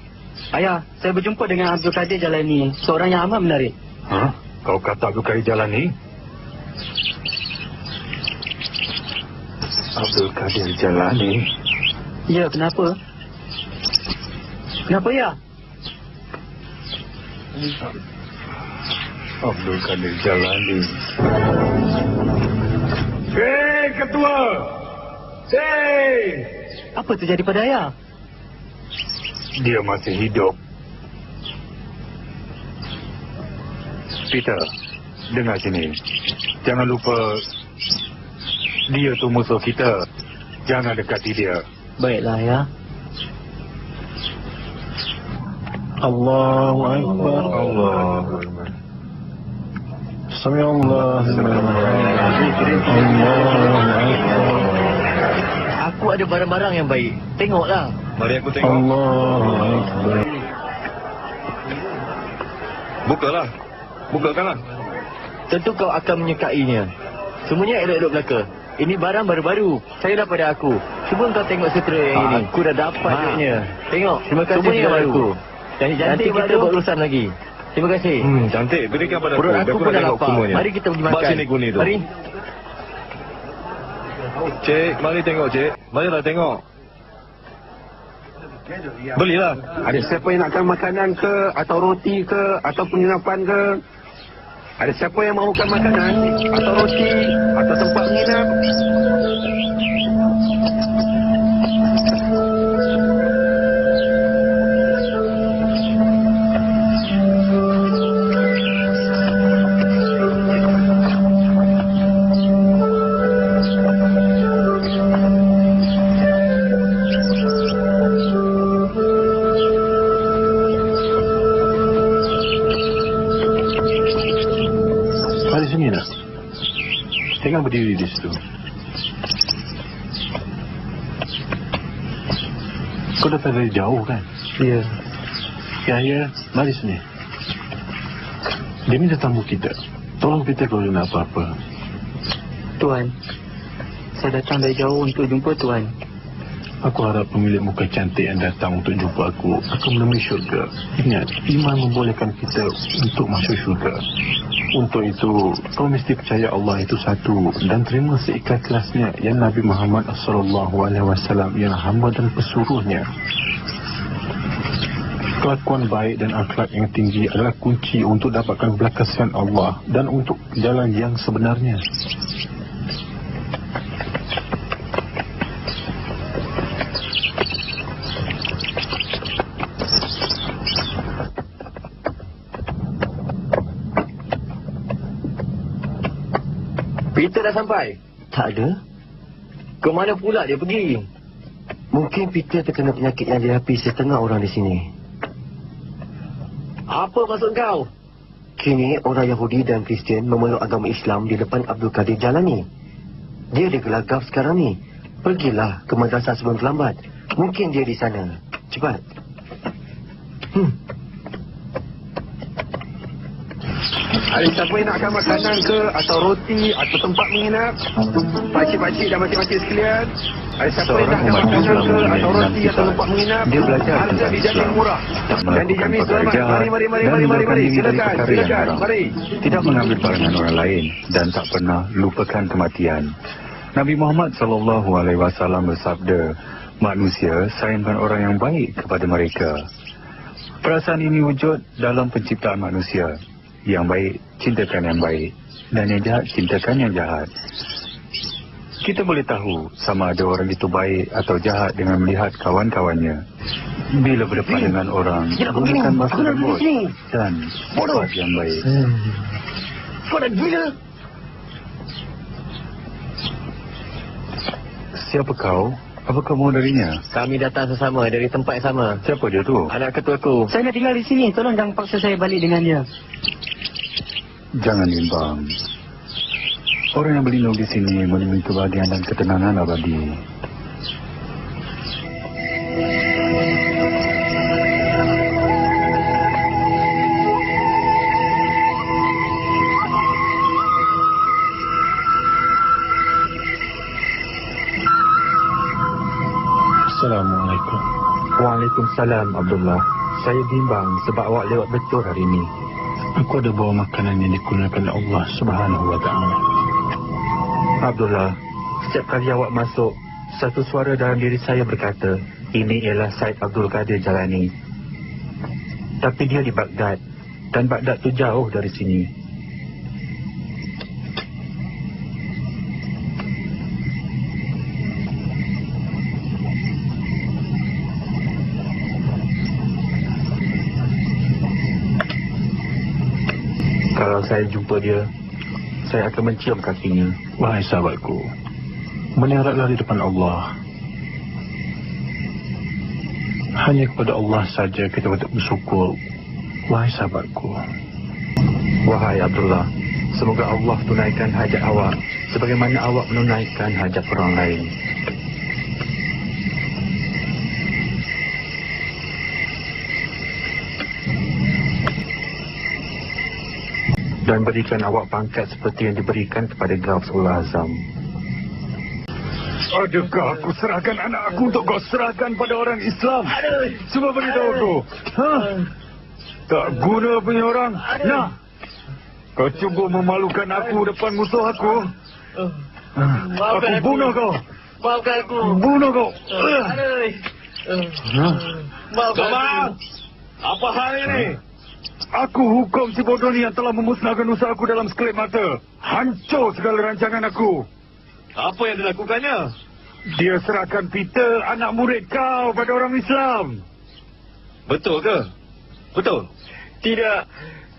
Ayah, saya berjumpa dengan Abdul Qadir Jalani, seorang yang amat menarik. Hah? Kau kata Abdul Qadir Jalani? Abdul Qadir Jalani? Ya, kenapa? Kenapa ya? Abdul Qadir Jalani. Hei, Ketua! Hei! Apa terjadi pada ayah? Dia masih hidup. Peter, dengar sini. Jangan lupa, dia tu musuh kita. Jangan dekati dia. Baiklah, ya. Allahu Akbar. Allahu Akbar. Sami Allah. Aku ada barang-barang yang baik. Tengoklah. Mari aku tengok. Allahu Akbar. Bukalah. Bukakanlah. Tentu kau akan menyukainya. Semuanya elok-elok belaka. Ini barang baru-baru. Saya dapat pada aku. Cuba kau tengok sutera yang ini. Aku dah dapat duitnya. Tengok. Terima kasih. Semuanya baru. Nanti kita berurusan lagi. Terima kasih. Cantik. Berikan pada aku. Perut aku pun dah lapar. Mari kita pergi makan. Bawa sini guni tu. Mari. Cik, mari tengok, cik. Marilah tengok. Belilah. Ada siapa yang nakkan makanan ke, atau roti ke, atau penginapan ke? Ada siapa yang mahukan makanan, atau roti, atau tempat menginap? Jangan berdiri di situ. Kau datang dari jauh kan? Ya. Ya, mari sini. Dia minta tamu kita. Tolong kita kalau nak apa-apa. Tuan, saya datang dari jauh untuk jumpa Tuan. Aku harap pemilik muka cantik yang datang untuk jumpa aku akan menemui syurga. Ingat, iman membolehkan kita untuk masuk syurga. Untuk itu, kau mesti percaya Allah itu satu dan terima seikhlas-ikhlasnya yang Nabi Muhammad SAW ialah hamba dan pesuruhnya. Kelakuan baik dan akhlak yang tinggi adalah kunci untuk dapatkan belas kasihan Allah dan untuk jalan yang sebenarnya. Peter dah sampai? Tak ada. Ke mana pula dia pergi? Mungkin Peter terkena penyakit yang dihadapi setengah orang di sini. Apa maksud kau? Kini orang Yahudi dan Kristian memeluk agama Islam di depan Abdul Qadir Jalani. Dia digelagap sekarang ni. Pergilah ke madrasah sebelum terlambat. Mungkin dia di sana. Cepat. Ada siapa yang nakkan makanan ke, atau roti, atau tempat menginap? Pakcik-pakcik dan makcik-makcik sekalian. Ada siapa yang nakkan makanan ke, atau roti, atau tempat menginap? Dia belajar Harga tentang dijamin Islam, murah tak dan melakukan dijamin perkara selamat. jahat, Mari. dan menjauhkan diri dari Silakan, perkara yang haram. mari. Tidak mengambil barangan orang lain dan tak pernah lupakan kematian. Nabi Muhammad SAW bersabda, manusia sayangkan orang yang baik kepada mereka. Perasaan ini wujud dalam penciptaan manusia. Yang baik, cintakan yang baik, dan yang jahat, cintakan yang jahat. Kita boleh tahu sama ada orang itu baik atau jahat dengan melihat kawan-kawannya. Bila berdepan dengan orang, gunakan bahasa lembut dan sifat yang baik. Kau dah gila. Siapa kau? Apa kau mau darinya? Kami datang sesama dari tempat yang sama. Siapa dia tu? Anak ketuaku. Saya nak tinggal di sini. Tolong jangan paksa saya balik dengan dia. Jangan bimbang. Orang yang berlindung di sini menemui kebahagiaan dan ketenangan abadi. Assalamualaikum. Waalaikumsalam, Abdullah. Saya bimbang sebab awak lewat betul hari ini. Aku ada bawa makanan yang digunakan Allah Subhanahu wa Ta'ala. Abdullah, setiap kali awak masuk, satu suara dalam diri saya berkata, ini ialah Syed Abdul Qadir Jalani. Tapi dia di Baghdad, dan Baghdad tu jauh dari sini. Kalau saya jumpa dia, saya akan mencium kakinya. Wahai sahabatku, menyerahlah di depan Allah. Hanya kepada Allah saja kita patut bersyukur. Wahai sahabatku. Wahai Abdullah, semoga Allah tunaikan hajat awak sebagaimana awak menunaikan hajat orang lain. Dan berikan awak pangkat seperti yang diberikan kepada Gausul Azam. Adakah aku serahkan anak aku untuk kau serahkan pada orang Islam? Cuba beritahu aku. Tak guna punya orang. Nah, kau cuba memalukan aku depan musuh aku. Aku bunuh kau. Maafkan aku. Bunuh kau. Maafkan aku. Apa hal ini? Aku hukum si bodoh ni yang telah memusnahkan usaha aku dalam sekelip mata. Hancur segala rancangan aku. Apa yang dilakukannya? Dia serahkan Peter, anak murid kau, pada orang Islam. Betul ke? Betul. Tidak.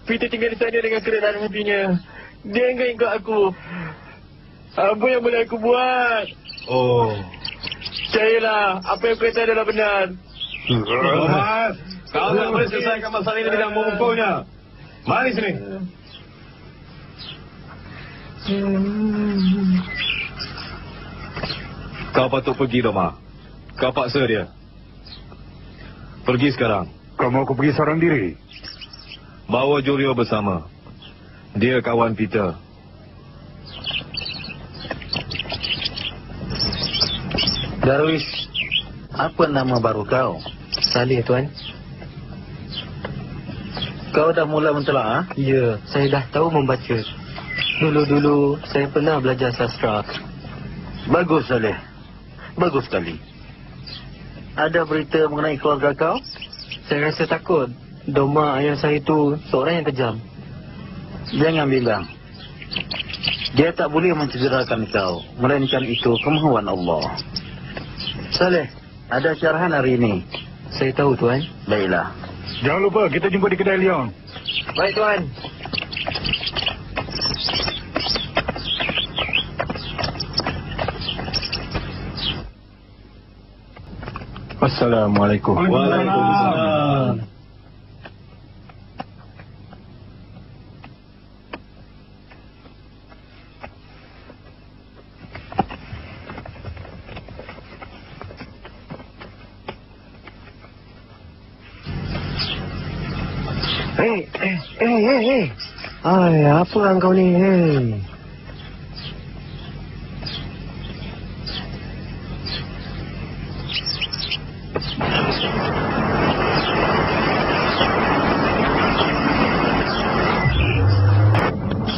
Peter tinggal di sana dengan kerelaan hatinya. Dia enggak ikut aku. Apa yang boleh aku buat? Oh. Percayalah, apa yang aku kata adalah benar. Thomas, kau tak boleh selesaikan masalah ini dengan memukulnya. Mari sini. Kau patut pergi, Thomas. Kau paksa dia. Pergi sekarang. Kau mau aku pergi seorang diri? Bawa Julio bersama. Dia kawan Peter. Darwis, apa nama baru kau? Salih, Tuan. Kau dah mula mentelaah? Ya, saya dah tahu membaca. Dulu-dulu saya pernah belajar sastra. Bagus, Saleh. Bagus sekali. Ada berita mengenai keluarga kau? Saya rasa takut. Doma ayah saya itu seorang yang kejam. Jangan bilang. Dia tak boleh mencederakan kau, melainkan itu kemahuan Allah. Saleh, ada syarahan hari ini. Saya tahu, Tuan. Baiklah. Jangan lupa, kita jumpa di kedai Leon. Baik, Tuan. Assalamualaikum. Waalaikumsalam. Ay, apa kau ni?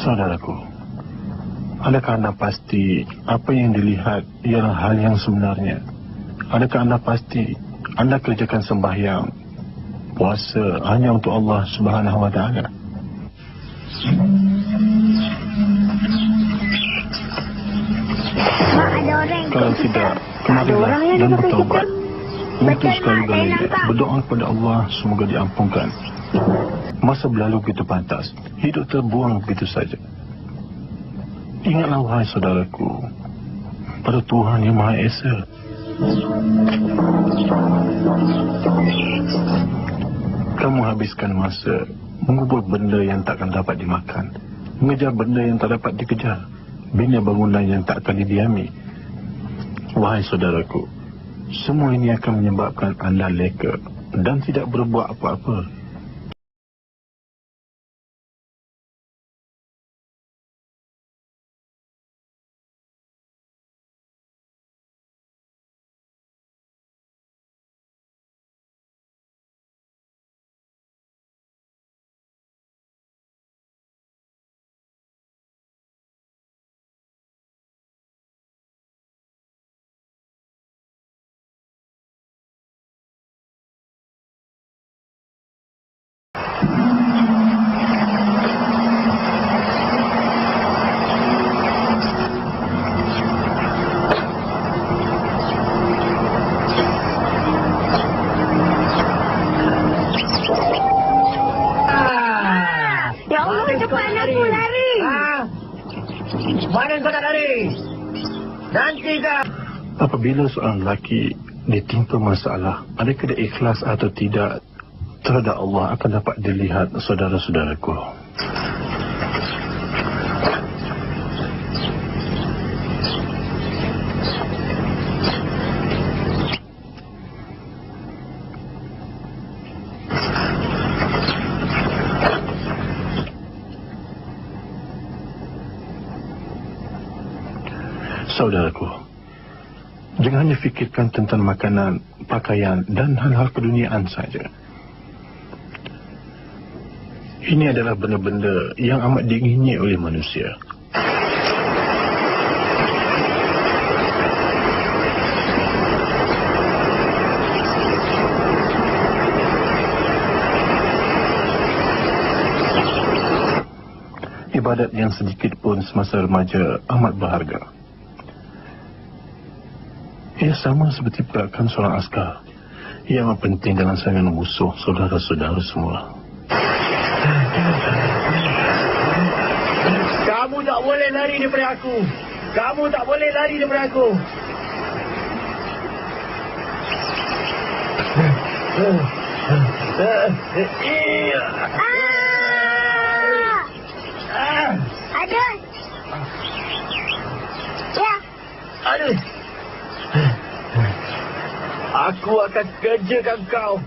Saudaraku, adakah anda pasti apa yang dilihat ialah hal yang sebenarnya? Adakah anda pasti anda kerjakan sembahyang, puasa hanya untuk Allah Subhanahu Wa Taala? Kalau tidak, kemarilah dan bertaubat. Untuk sekali-kali berdoa kepada Allah semoga diampunkan. Masa berlalu begitu pantas, hidup terbuang begitu saja. Ingatlah wahai saudaraku, pada Tuhan yang Maha Esa. Kamu habiskan masa mengubur benda yang takkan dapat dimakan, mengejar benda yang tak dapat dikejar, bina bangunan yang tak akan didiami. Wahai saudaraku, semua ini akan menyebabkan anda leka dan tidak berbuat apa-apa. Apabila seorang lelaki ditimpa masalah, adakah dia ikhlas atau tidak terhadap Allah akan dapat dilihat saudara-saudaraku. Saudaraku, jangan hanya fikirkan tentang makanan, pakaian dan hal-hal keduniaan saja. Ini adalah benda-benda yang amat diingini oleh manusia. Ibadat yang sedikit pun semasa remaja amat berharga. Ia sama seperti perakan seorang askar. Ia amat penting dalam serangan musuh saudara-saudara semua. Kamu tak boleh lari daripada aku. Kamu tak boleh lari daripada aku. Aduh. Ya. Aduh. Aku akan kerjakan kau,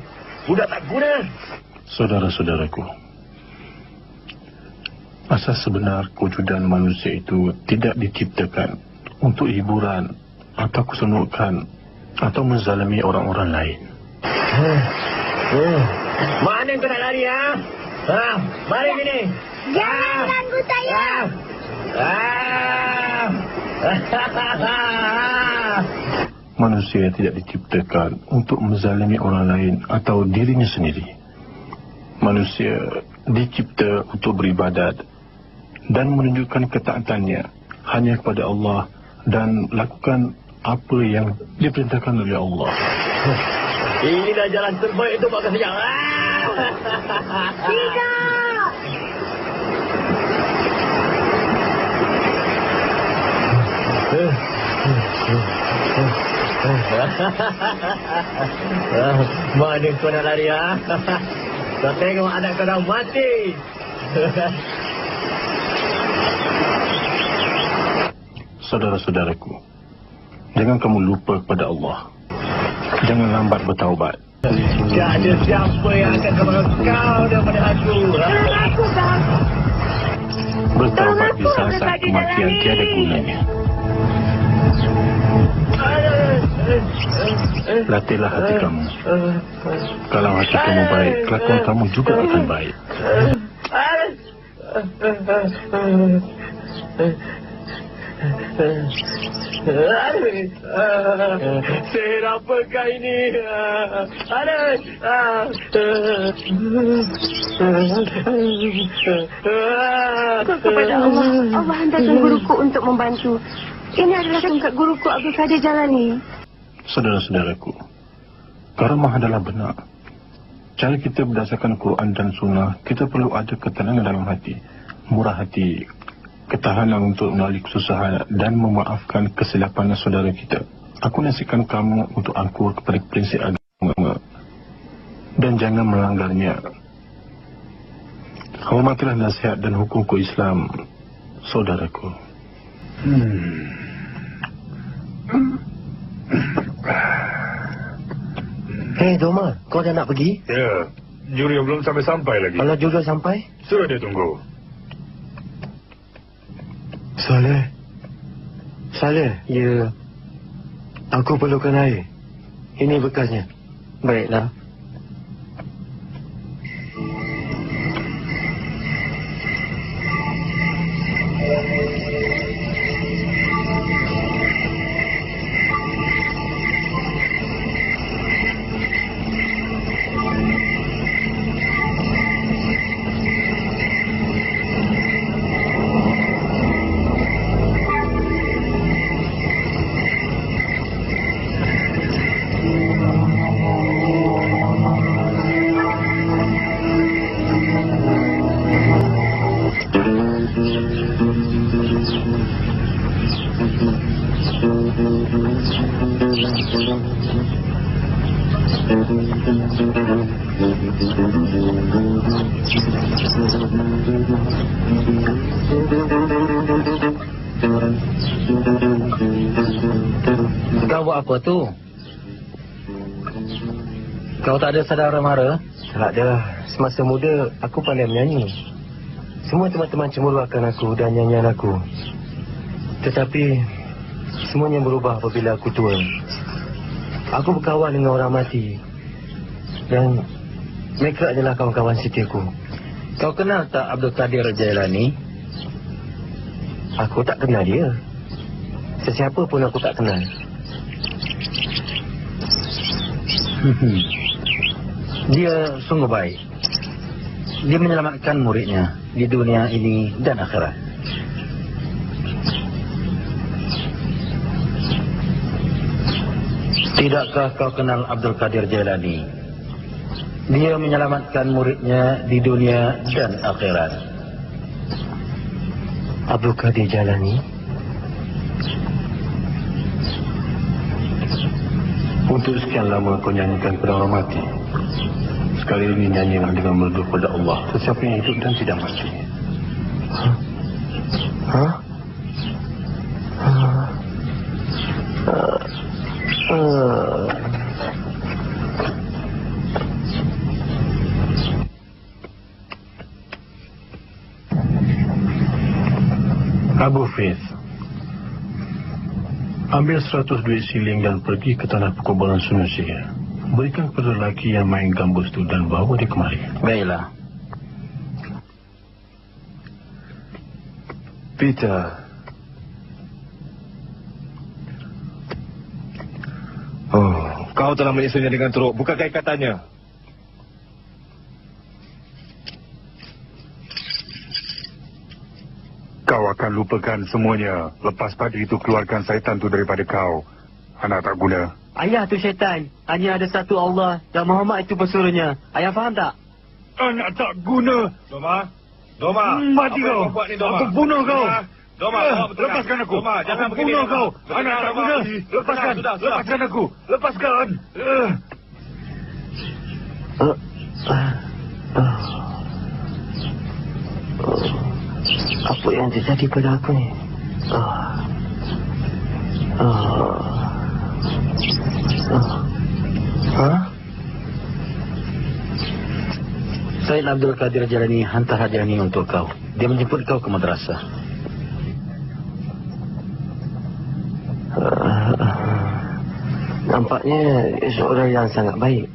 budak tak guna. Saudara-saudaraku, asas sebenar kewujudan manusia itu tidak diciptakan untuk hiburan atau kesenukan atau menzalimi orang-orang lain. Mana kau nak lari, ha? Mari sini. Jangan ganggu saya. Manusia tidak diciptakan untuk menzalimi orang lain atau dirinya sendiri. Manusia dicipta untuk beribadat dan menunjukkan ketaatannya hanya kepada Allah dan lakukan apa yang diperintahkan oleh Allah. Inilah jalan terbaik untuk makan sejak. Tidak. Mana kau nak lari, ha? Kau tengok anak kau dah mati. Saudara-saudaraku, jangan kamu lupa kepada Allah. Jangan lambat bertaubat. Tak ada siapa yang akan tolong kau daripada aku. Tolong aku, bang. Bertaubat di saat kematian tiada gunanya. Latihlah hati kamu. Kalau hati kamu baik, kelakuan kamu juga akan baik. Sihir apakah ini? Kepada Allah, Allah hantarkan guruku untuk membantu. Ini adalah tongkat guruku Abdul Qadir Jalani. Saudara-saudaraku, karamah adalah benar. Cara kita berdasarkan Quran dan Sunnah, kita perlu ada ketenangan dalam hati, murah hati, ketahanan untuk melalui kesusahan dan memaafkan kesilapan saudara kita. Aku nasihatkan kamu untuk angkur kepada prinsip agama dan jangan melanggarnya. Hormatilah nasihat dan hukum Islam, saudaraku. Hei Doma, kau dah nak pergi? Ya, juri belum sampai-sampai lagi. Kalau juga sampai? Suruh dia tunggu. Saleh, ya. Aku perlukan air. Ini bekasnya. Baiklah. Kau buat apa tu? Kau tak ada saudara mara? Tak ada. Semasa muda, aku pandai menyanyi. Semua teman-teman cemburu akan aku dan nyanyian aku. Tetapi, semuanya berubah apabila aku tua. Aku berkawan dengan orang mati. Dan mereka adalah kawan-kawan setiaku. Kau kenal tak Abdul Qadir Jailani? Aku tak kenal dia. Sesiapa pun aku tak kenal. Dia sungguh baik. Dia menyelamatkan muridnya di dunia ini dan akhirat. Tidakkah kau kenal Abdul Qadir Jailani? Dia menyelamatkan muridnya di dunia dan akhirat. Abdul Qadir Jalani? Untuk sekian lama kau nyanyikan kepada orang mati. Sekali ini nyanyilah dengan merdu kepada Allah. Sesiapa yang hidup dan tidak mati. Abu Fiz, ambil 100 duit siling dan pergi ke tanah perkuburan Sungai Sihir. Berikan kepada lelaki yang main gambus itu dan bawa dia kemari. Baiklah. Peter. Oh, kau telah menyusunnya dengan teruk. Bukankah ikatannya? Kau akan lupakan semuanya. Lepas pada itu keluarkan syaitan itu daripada kau. Anak tak guna. Ayah tu syaitan. Hanya ada satu Allah dan Muhammad itu pesuruhnya. Ayah faham tak? Anak tak guna. Doma. Mati kau. Aku bunuh kau. Doma, lepaskan aku. Doma, jangan aku begini. bunuh kau. Doma. Anak tak guna. Lepaskan. Sudah. Lepaskan aku. Lepaskan. Apa yang terjadi pada aku ni? Said Abdul Qadir Jalani hantar hadiah ini untuk kau. Dia menjemput kau ke madrasah. Nampaknya seorang yang sangat baik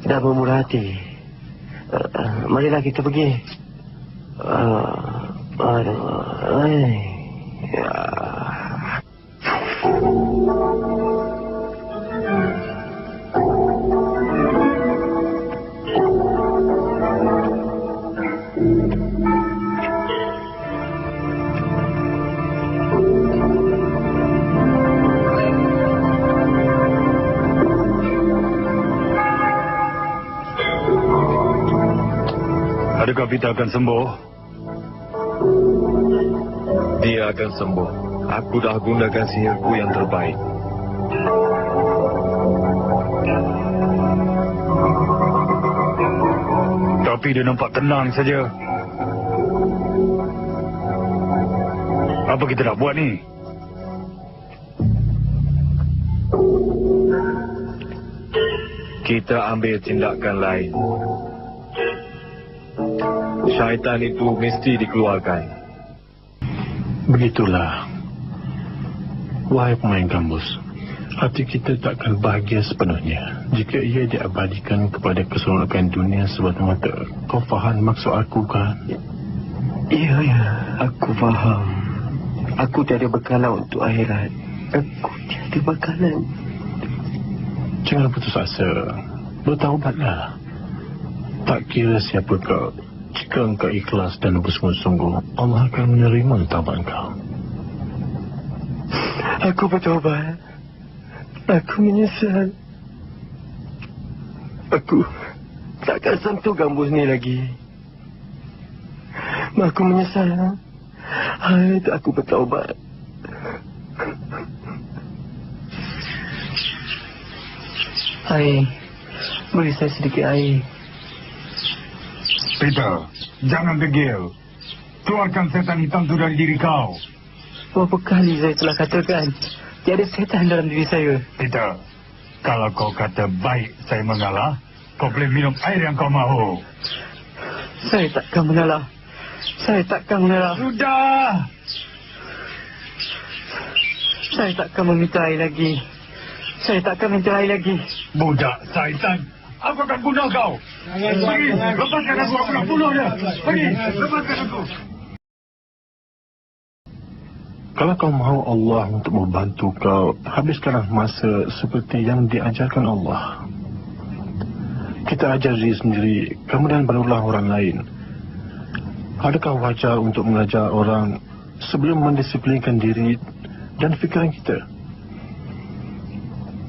dan bermurah hati. Marilah kita pergi. Adakah Peter akan sembuh? Dia akan sembuh. Aku dah gunakan sihirku yang terbaik. Tapi dia nampak tenang saja. Apa kita nak buat ni? Kita ambil tindakan lain. Syaitan itu mesti dikeluarkan. Begitulah. Wahai pemain gambus, hati kita takkan bahagia sepenuhnya jika ia diabadikan kepada keseronokan dunia semata-mata. Kau faham maksud aku kan? Ya, aku faham. Aku tiada bekalan untuk akhirat. Aku tiada bekalan. Jangan putus asa. Bertaubatlah. Tak kira siapa kau, jika engkau ikhlas dan bersungguh-sungguh, Allah akan menerima taubat kau. Aku bertaubat. Aku menyesal. Aku takkan sentuh gambus ni lagi. Aku menyesal. Hai, aku bertaubat. Hai, beri saya sedikit air. Peter, jangan degil. Keluarkan setan hitam itu dari diri kau. Berapa kali saya telah katakan, tiada setan dalam diri saya. Peter, kalau kau kata baik saya mengalah, kau boleh minum air yang kau mahu. Saya takkan mengalah. Saya takkan mengalah. Sudah! Saya takkan meminta air lagi. Saya takkan minta air lagi. Budak syaitan, aku akan bunuh kau. Pergi, lepaskan aku nak bunuh dia. Pergi, lepaskan aku. Kalau kau mahu Allah untuk membantu kau, habiskanlah masa seperti yang diajarkan Allah. Kita ajar diri sendiri, kemudian barulah orang lain. Adakah wajar untuk mengajar orang sebelum mendisiplinkan diri dan fikiran kita?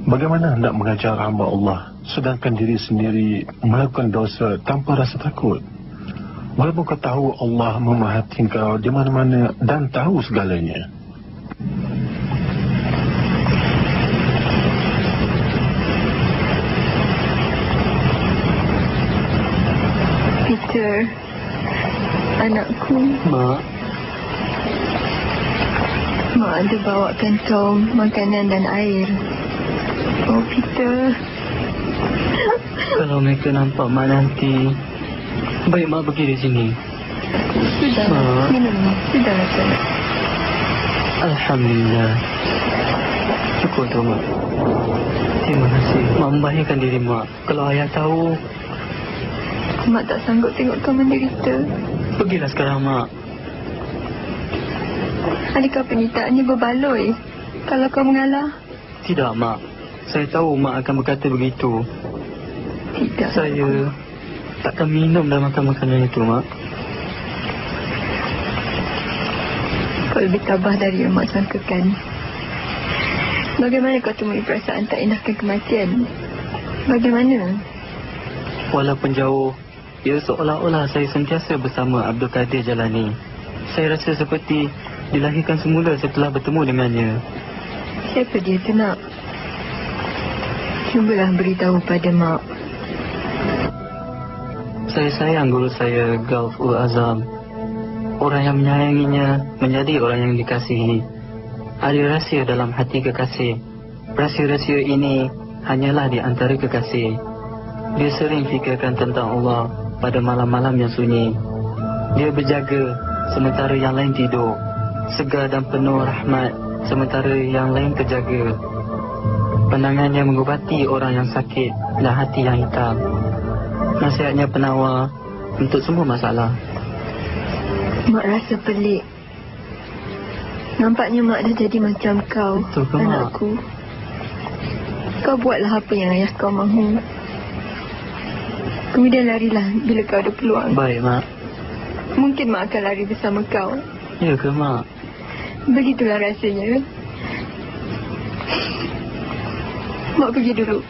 Bagaimana hendak mengajar hamba Allah sedangkan diri sendiri melakukan dosa tanpa rasa takut? Walaupun kau tahu Allah memahati kau di mana-mana dan tahu segalanya. Peter, anakku. Mak ada bawakan kau makanan dan air. Oh, Peter. Kalau mereka nampak Mak nanti, baik Mak pergi di sini. Sudah, minum. Sudah, Mak. Alhamdulillah. Syukur tu, Mak. Terima kasih. Mak membahayakan diri Mak. Kalau ayah tahu, Mak tak sanggup tengok kau menderita. pergilah sekarang, Mak. Adakah pernyataan berbaloi kalau kau mengalah? Tidak, Mak. Saya tahu Mak akan berkata begitu. Tidak. Saya takkan minum dan makan makanan itu, Mak. Kau lebih tabah dari yang Mak sangkakan. Bagaimana kau temui perasaan tak enakkan kematian? Bagaimana? Walaupun jauh, ia seolah-olah saya sentiasa bersama Abdul Qadir Jalani. Saya rasa seperti dilahirkan semula setelah bertemu dengannya. Siapa dia tu, Nak? Cubalah beritahu pada Mak. Saya sayang guru saya, Gulf ul Azam. Orang yang menyayanginya menjadi orang yang dikasihi. Ada rahsia dalam hati kekasih. Rahsia-rahsia ini hanyalah di antara kekasih. Dia sering fikirkan tentang Allah pada malam-malam yang sunyi. Dia berjaga sementara yang lain tidur, segar dan penuh rahmat sementara yang lain terjaga. Pandangannya mengubati orang yang sakit dan hati yang hitam. Nasihatnya penawar untuk semua masalah. Mak rasa pelik. Nampaknya Mak dah jadi macam kau, Betul ke, Mak? anakku. Kau buatlah apa yang ayah kau mahu. Kemudian larilah bila kau ada peluang. Baik, Mak. Mungkin Mak akan lari bersama kau. Ya ke, Mak? Begitulah rasanya. Mak pergi dulu.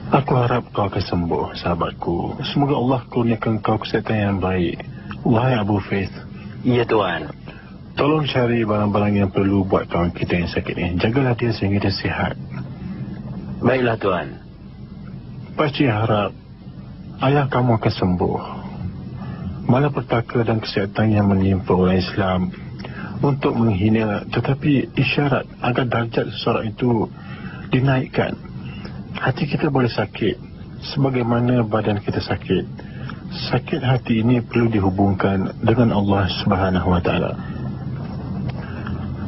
Aku harap kau akan sembuh, sahabatku. Semoga Allah kurniakan kau kesihatan yang baik. Wahai Abu Faith. Ya, Tuan. Tolong cari barang-barang yang perlu buat kawan kita yang sakit ni. Jagalah dia sehingga dia sihat. Baiklah, Tuan. Pasti harap ayah kamu akan sembuh. Malapetaka dan kesihatan yang menimpa orang Islam untuk menghina, tetapi isyarat agar darjat seseorang itu dinaikkan. Hati kita boleh sakit sebagaimana badan kita sakit. Sakit hati ini perlu dihubungkan dengan Allah Subhanahu Wa Taala.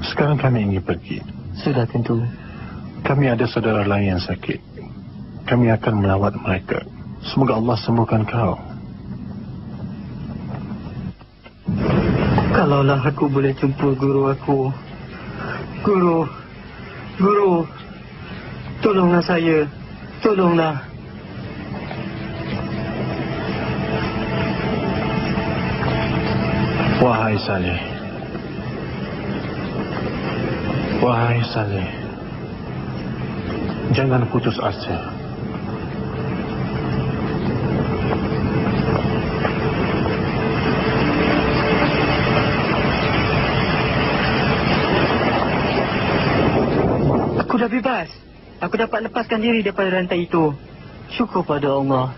Sekarang kami ingin pergi. Sudah tentu. Kami ada saudara lain yang sakit. Kami akan melawat mereka. Semoga Allah sembuhkan kau. Kalaulah aku boleh jumpa guru aku. Guru. Tolonglah saya. Tolonglah. Wahai Saleh. Wahai Saleh. Jangan putus asa. Aku dah bebas. Aku dapat lepaskan diri daripada rantai itu. Syukur pada Allah.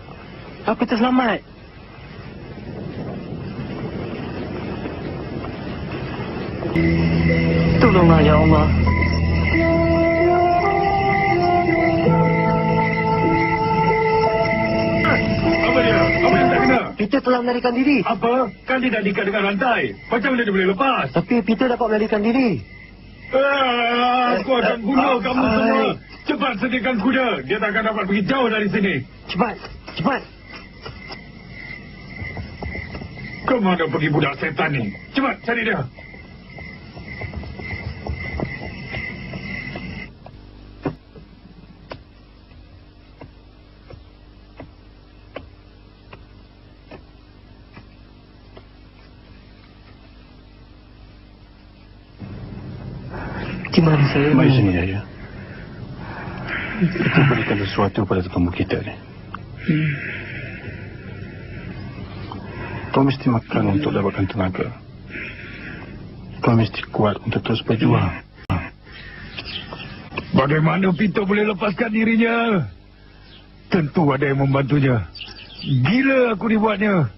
Aku terselamat. Tolonglah ya Allah. Apa dia? Apa yang tak kena? Peter telah melarikan diri. Apa? Kan dia dah diikat dengan rantai. Macam mana dia boleh lepas? Tapi Peter dapat melarikan diri. Aku akan bunuh kamu semua. Cepat sediakan kuda. Dia tak akan dapat pergi jauh dari sini. Cepat. Kemana pergi budak setan ni? Cepat cari dia. Di mana saya? Mari sini ya. Kita berikan sesuatu pada tetamu kita ni. Kau mesti makan untuk dapatkan tenaga. Kau mesti kuat untuk terus berjuang. Bagaimana Peter boleh lepaskan dirinya? Tentu ada yang membantunya. Gila aku dibuatnya.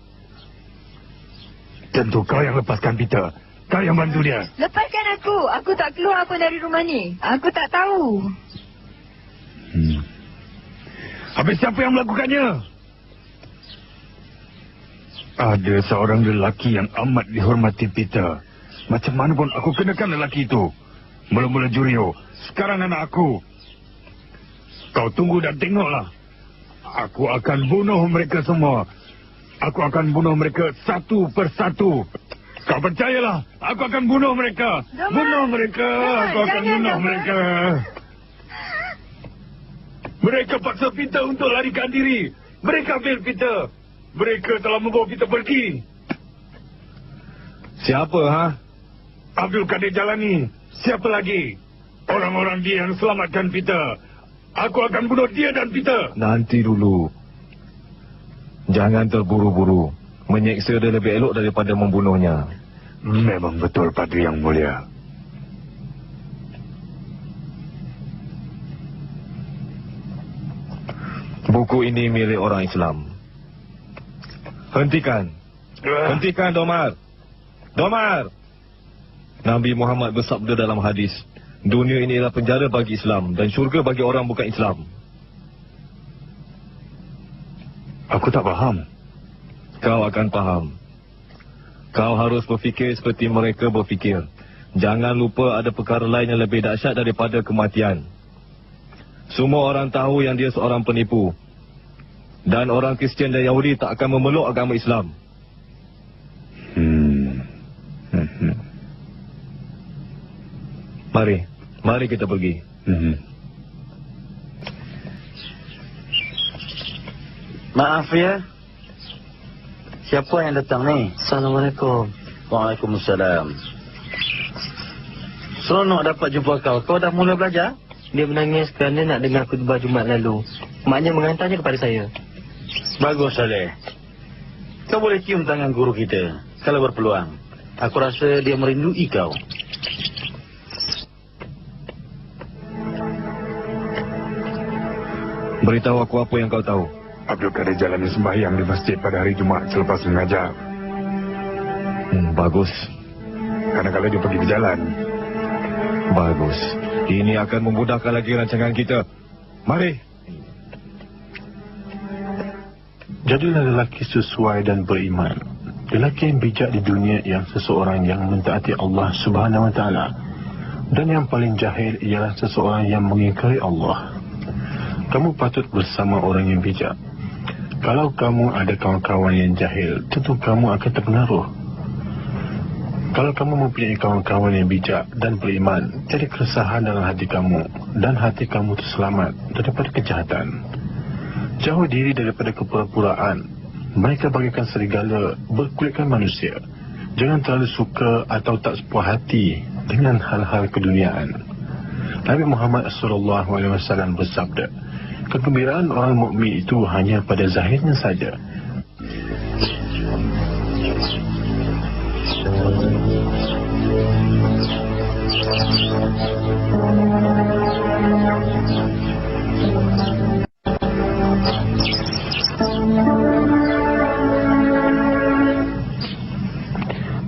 Tentu kau yang lepaskan Peter. Kau yang bantu dia. Lepaskan aku. Aku tak keluar apa dari rumah ni. Aku tak tahu. Habis siapa yang melakukannya? Ada seorang lelaki yang amat dihormati Peter. Macam mana pun aku kenakan lelaki itu. Mula-mula Jurio. Sekarang anak aku. Kau tunggu dan tengoklah. Aku akan bunuh mereka semua. Aku akan bunuh mereka satu persatu. Kau percayalah. Aku akan bunuh mereka. Bunuh mereka. Aku akan bunuh mereka. Mereka paksa Peter untuk larikan diri. Mereka ambil Peter. Mereka telah membawa Peter pergi. Siapa, ha? Abdul Kadir Jalani. Siapa lagi? Orang-orang dia yang selamatkan Peter. Aku akan bunuh dia dan Peter. Nanti dulu. Jangan terburu-buru. Menyeksa dia lebih elok daripada membunuhnya. Memang betul, Padri Yang Mulia. Buku ini milik orang Islam. Hentikan. Hentikan, Domar. Domar! Nabi Muhammad bersabda dalam hadis, Dunia ini adalah penjara bagi Islam dan syurga bagi orang bukan Islam. Aku tak faham. Kau akan faham. Kau harus berfikir seperti mereka berfikir. Jangan lupa ada perkara lain yang lebih dahsyat daripada kematian. Semua orang tahu yang dia seorang penipu. Dan orang Kristian dan Yahudi tak akan memeluk agama Islam. Mari kita pergi. Maaf ya. Siapa yang datang ni? Assalamualaikum. Waalaikumsalam. Seronok dapat jumpa kau. Kau dah mula belajar? Dia menangis kerana nak dengar khutbah Jumaat lalu. Maknya menghantarnya kepada saya. Bagus, Saleh. Kau boleh cium tangan guru kita kalau berpeluang. Aku rasa dia merindui kau. Beritahu aku apa yang kau tahu. Abdul Kadir jalani sembahyang di masjid pada hari Jumaat selepas mengajar. Bagus. Kadang-kadang dia pergi berjalan. Bagus. Ini akan memudahkan lagi rancangan kita. Mari. Jadilah lelaki sesuai dan beriman. Lelaki yang bijak di dunia yang seseorang yang mentaati Allah Subhanahu Wa Taala. Dan yang paling jahil ialah seseorang yang mengingkari Allah. Kamu patut bersama orang yang bijak. Kalau kamu ada kawan-kawan yang jahil, tentu kamu akan terpengaruh. Kalau kamu mempunyai kawan-kawan yang bijak dan beriman, jadi keresahan dalam hati kamu dan hati kamu terselamat daripada kejahatan. Jauh diri daripada kepura-puraan. Mereka bagaikan serigala berkulitkan manusia. Jangan terlalu suka atau tak sepuas hati dengan hal-hal keduniaan. Nabi Muhammad SAW bersabda, kegembiraan orang mukmin itu hanya pada zahirnya saja.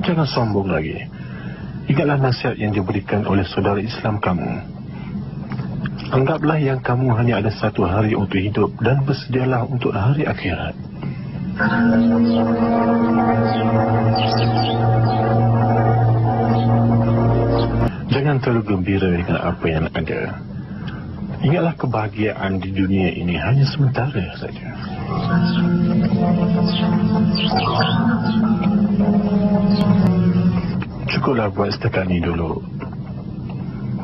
Jangan sombong lagi. Ingatlah nasihat yang diberikan oleh saudara Islam kamu. Anggaplah yang kamu hanya ada satu hari untuk hidup dan bersedialah untuk hari akhirat. Jangan terlalu gembira dengan apa yang ada. Ingatlah kebahagiaan di dunia ini hanya sementara saja. Cukuplah buat setakat ini dulu.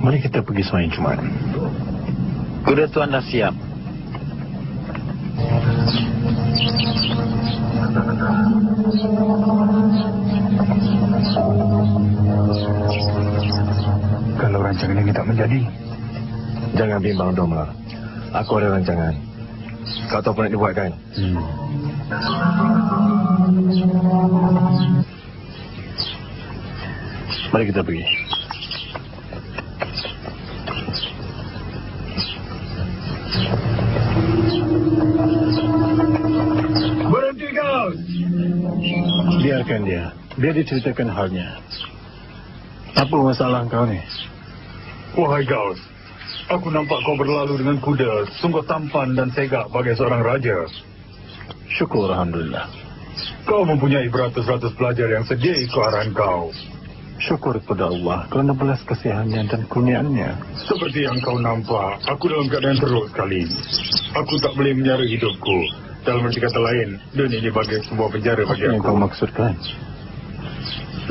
Mari kita pergi sembahyang Jumaat. Kuda tuan dah siap. Kalau rancangan ini tak menjadi, Jangan bimbang, Domla. Aku ada rancangan. Kau tahu apa nak dibuat kan? Mari kita pergi. berhenti kau! Biarkan dia. Biar diceritakan halnya. Apa masalah kau ni? Wahai Gaus, aku nampak kau berlalu dengan kuda, sungguh tampan dan tegak bagai seorang raja. Syukur, Alhamdulillah. Kau mempunyai beratus-ratus pelajar yang sedia ikut arahan kau. Syukur kepada Allah kerana belas kasihannya dan kurniaannya. Seperti yang kau nampak, aku dalam keadaan teruk sekali. Aku tak boleh menjara hidupku. Dalam arti kata lain, dunia ini bagai sebuah penjara bagi Apa yang aku. kau maksudkan?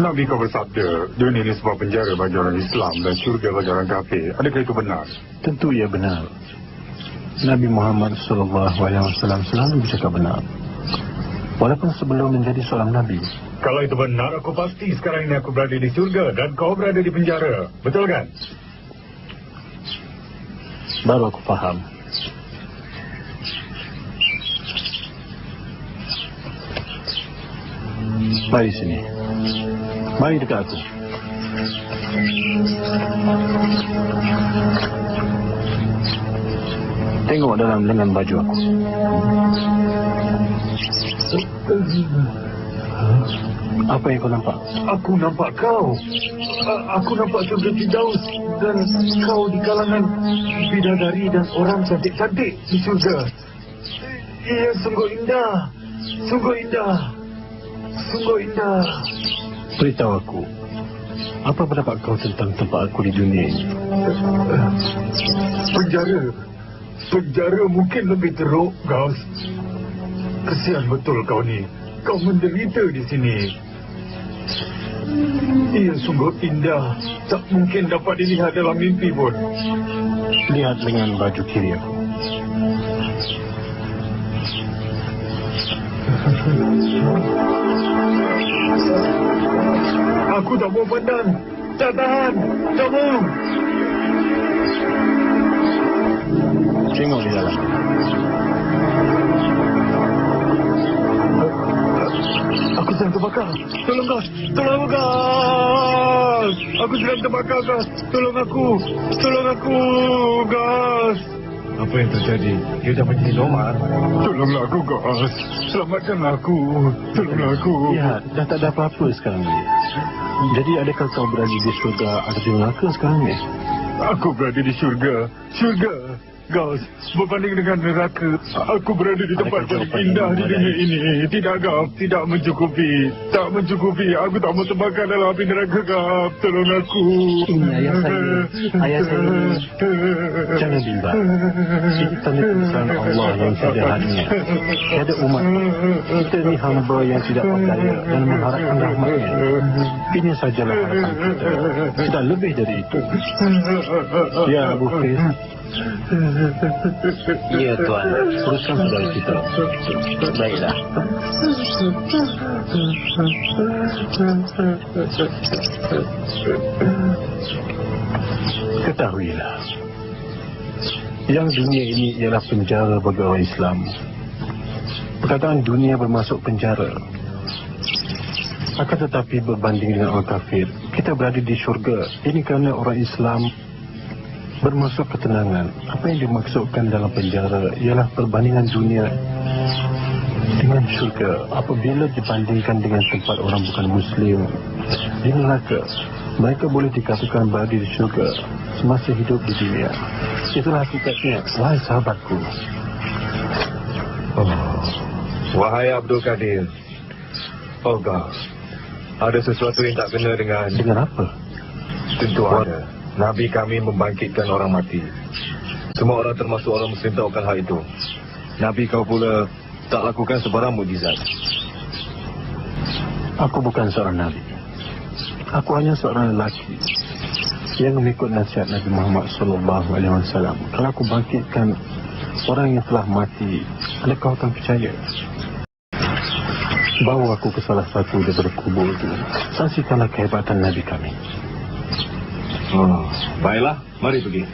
Nabi kau bersabda, dunia ini sebuah penjara bagi orang Islam dan syurga bagi orang kafir. Adakah itu benar? Tentu ia benar. Nabi Muhammad SAW selalu bercakap benar. Walaupun sebelum menjadi seorang Nabi. Kalau itu benar, aku pasti sekarang ini aku berada di syurga dan kau berada di penjara. Betul kan? Baru aku faham. Mari sini. Mari dekat aku. Tengok dalam lengan baju aku. Apa yang kau nampak? Aku nampak kau. Aku nampak syurga Firdaus. dan kau di kalangan bidadari dan orang cantik-cantik di surga. Ia sungguh indah, sungguh indah, sungguh indah. Beritahu aku, apa pendapat kau tentang tempat aku di dunia ini? Penjara mungkin lebih teruk, Gaus. Kesian betul kau ni. Kau menderita di sini. Ia sungguh indah. Tak mungkin dapat dilihat dalam mimpi pun. Lihat dengan baju kiri aku. Aku tak mau pandang. Tak tahan. Tak mau. Tengok di dalam. Aku sedang terbakar. Tolong, Gas. Tolong, Gas. Aku sedang terbakar, Gas. Tolong aku. Tolong aku, Gas. Apa yang terjadi? Dia dah menjadi normal. Tolonglah aku, Gas. Selamatkanlah aku. Tolonglah aku. Ya, dah tak ada apa-apa sekarang ni. Jadi adakah kau berada di syurga atau di neraka sekarang ni? Aku berada di syurga. Syurga. Gaus, berbanding dengan neraka, aku berada di tempat paling indah di dunia ini. Tidak, Gaus, tidak mencukupi. Tak mencukupi. Aku tak mau terbakar dalam api neraka, Gaus. Tolong aku. Ini ayah saya. Ayah saya. Jangan bimbang. Ini tanda kebesaran Allah yang sederhana. Tiada umat. Kita ni hamba yang tidak berdaya dan mengharapkan rahmatnya. Ini sajalah harapan kita. Tidak lebih dari itu. Ya, Abu Fiz. Ya, Tuan. Teruskan saudara kita. Baiklah. Ketahuilah, yang dunia ini ialah penjara bagi orang Islam. Perkataan dunia bermasuk penjara. Akan tetapi berbanding dengan orang kafir, kita berada di syurga. Ini kerana orang Islam bermaksud ketenangan. Apa yang dimaksudkan dalam penjara ialah perbandingan dunia dengan syurga. Apabila dibandingkan dengan tempat orang bukan Muslim di neraka, mereka boleh dikatakan berada di syurga semasa hidup di dunia. Itulah hakikatnya, wahai sahabatku. Wahai Abdul Kadir. Oh, Gaus. Ada sesuatu yang tak kena dengan... Dengan apa? Tentu ada. Nabi kami membangkitkan orang mati. Semua orang termasuk orang Muslim tahukan hal itu. Nabi kau pula tak lakukan sebarang mukjizat. Aku bukan seorang Nabi. Aku hanya seorang lelaki yang mengikut nasihat Nabi Muhammad SAW. Kalau aku bangkitkan orang yang telah mati, adakah kau akan percaya? Bawa aku ke salah satu daripada kubur itu. Saksikanlah kehebatan Nabi kami. Baiklah, mari pergi.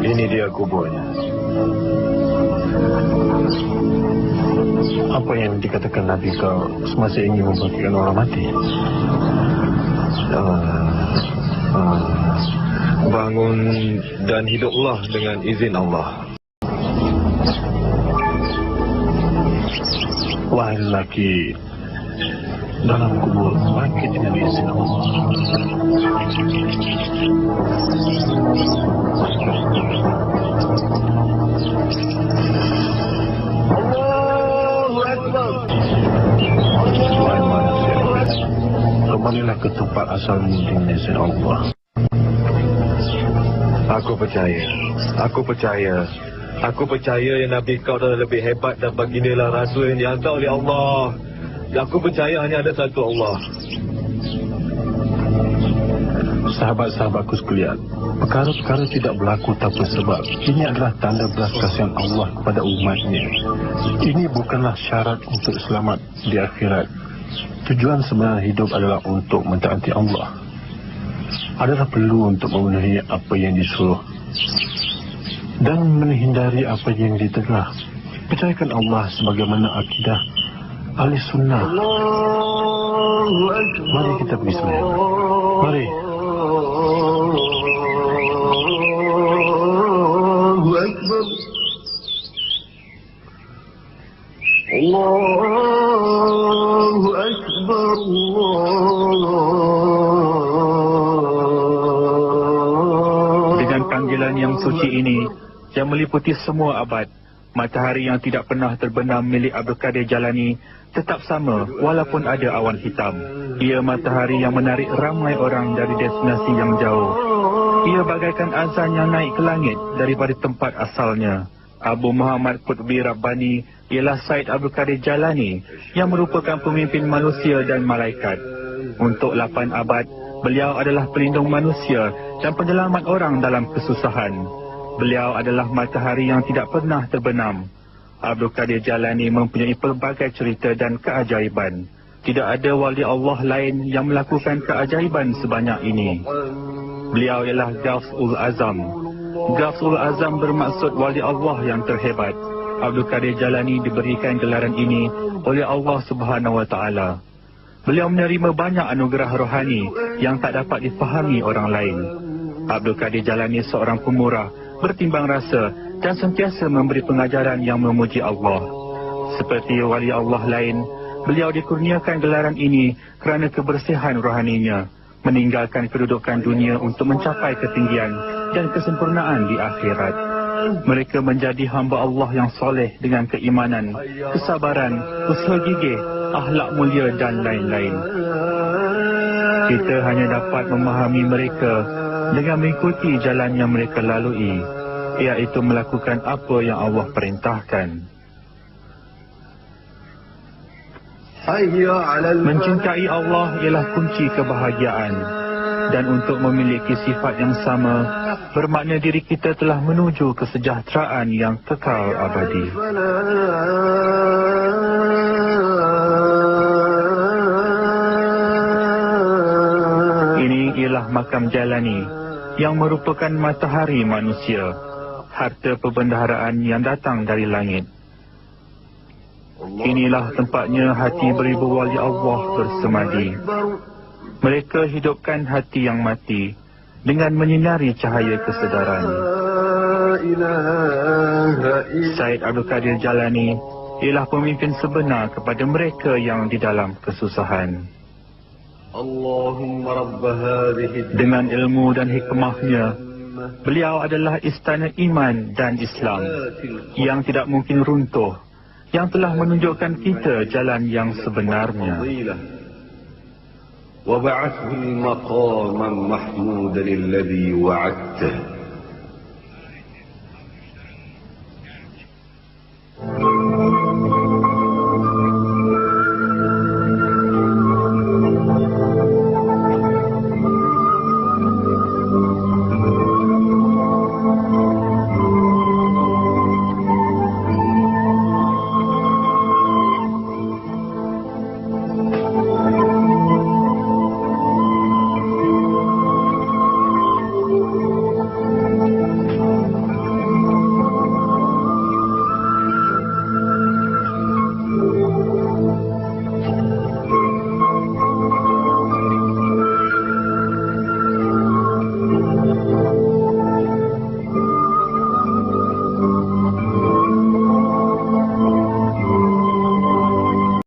Ini dia kuburnya. Apa yang dikatakan Nabi kau semasa ingin membangkitkan orang mati? Bangun dan hiduplah dengan izin Allah. Wahai lelaki dalam kubur, bangkit dengan izin Allah. Wahai manusia, kembalilah ke tempat asalmu dengan izin Allah. Aku percaya yang Nabi kau adalah lebih hebat dan bagindalah Rasul yang dihantar oleh Allah. Aku percaya hanya ada satu Allah. Sahabat-sahabatku sekalian, perkara-perkara tidak berlaku tanpa sebab. Ini adalah tanda belas kasihan Allah kepada umatnya. Ini bukanlah syarat untuk selamat di akhirat. Tujuan sebenar hidup adalah untuk mentaati Allah. Adalah perlu untuk memenuhi apa yang disuruh dan menghindari apa yang dicegah. Percayakan Allah sebagaimana akidah ahli sunnah. Mari kita pergi sembahyang. Mari. Allahu Akbar. Dengan panggilan yang suci ini, yang meliputi semua abad, matahari yang tidak pernah terbenam milik Abdul Qadir Jalani tetap sama walaupun ada awan hitam. Ia matahari yang menarik ramai orang dari destinasi yang jauh. Ia bagaikan azan yang naik ke langit daripada tempat asalnya. Abu Muhammad Qutbi Rabbani ialah Said Abdul Qadir Jalani yang merupakan pemimpin manusia dan malaikat. Untuk 8 abad, beliau adalah pelindung manusia dan penyelamat orang dalam kesusahan. Beliau adalah matahari yang tidak pernah terbenam. Abdul Qadir Jalani mempunyai pelbagai cerita dan keajaiban. Tidak ada wali Allah lain yang melakukan keajaiban sebanyak ini. Beliau ialah Ghawthul Azam. Ghawthul Azam bermaksud wali Allah yang terhebat. Abdul Qadir Jalani diberikan gelaran ini oleh Allah Subhanahu Wa Taala. Beliau menerima banyak anugerah rohani yang tak dapat difahami orang lain. Abdul Qadir Jalani seorang pemurah, bertimbang rasa dan sentiasa memberi pengajaran yang memuji Allah. Seperti wali Allah lain, beliau dikurniakan gelaran ini kerana kebersihan rohaninya, meninggalkan kedudukan dunia untuk mencapai ketinggian dan kesempurnaan di akhirat. Mereka menjadi hamba Allah yang soleh dengan keimanan, kesabaran, usaha gigih, akhlak mulia dan lain-lain. Kita hanya dapat memahami mereka dengan mengikuti jalan yang mereka lalui, iaitu melakukan apa yang Allah perintahkan. Mencintai Allah ialah kunci kebahagiaan, dan untuk memiliki sifat yang sama bermakna diri kita telah menuju kesejahteraan yang kekal abadi. Ini ialah makam Jalani yang merupakan matahari manusia, harta perbendaharaan yang datang dari langit. Inilah tempatnya hati beribu wali Allah bersemadi. Mereka hidupkan hati yang mati dengan menyinari cahaya kesedaran. Said Abdul Qadir Jalani ialah pemimpin sebenar kepada mereka yang di dalam kesusahan. Dengan ilmu dan hikmahnya, beliau adalah istana iman dan Islam yang tidak mungkin runtuh, yang telah menunjukkan kita jalan yang sebenarnya. وَبَعَثْهُ الْمَقَامًا مَحْمُودًا الَّذِي وَعَدْتَهُ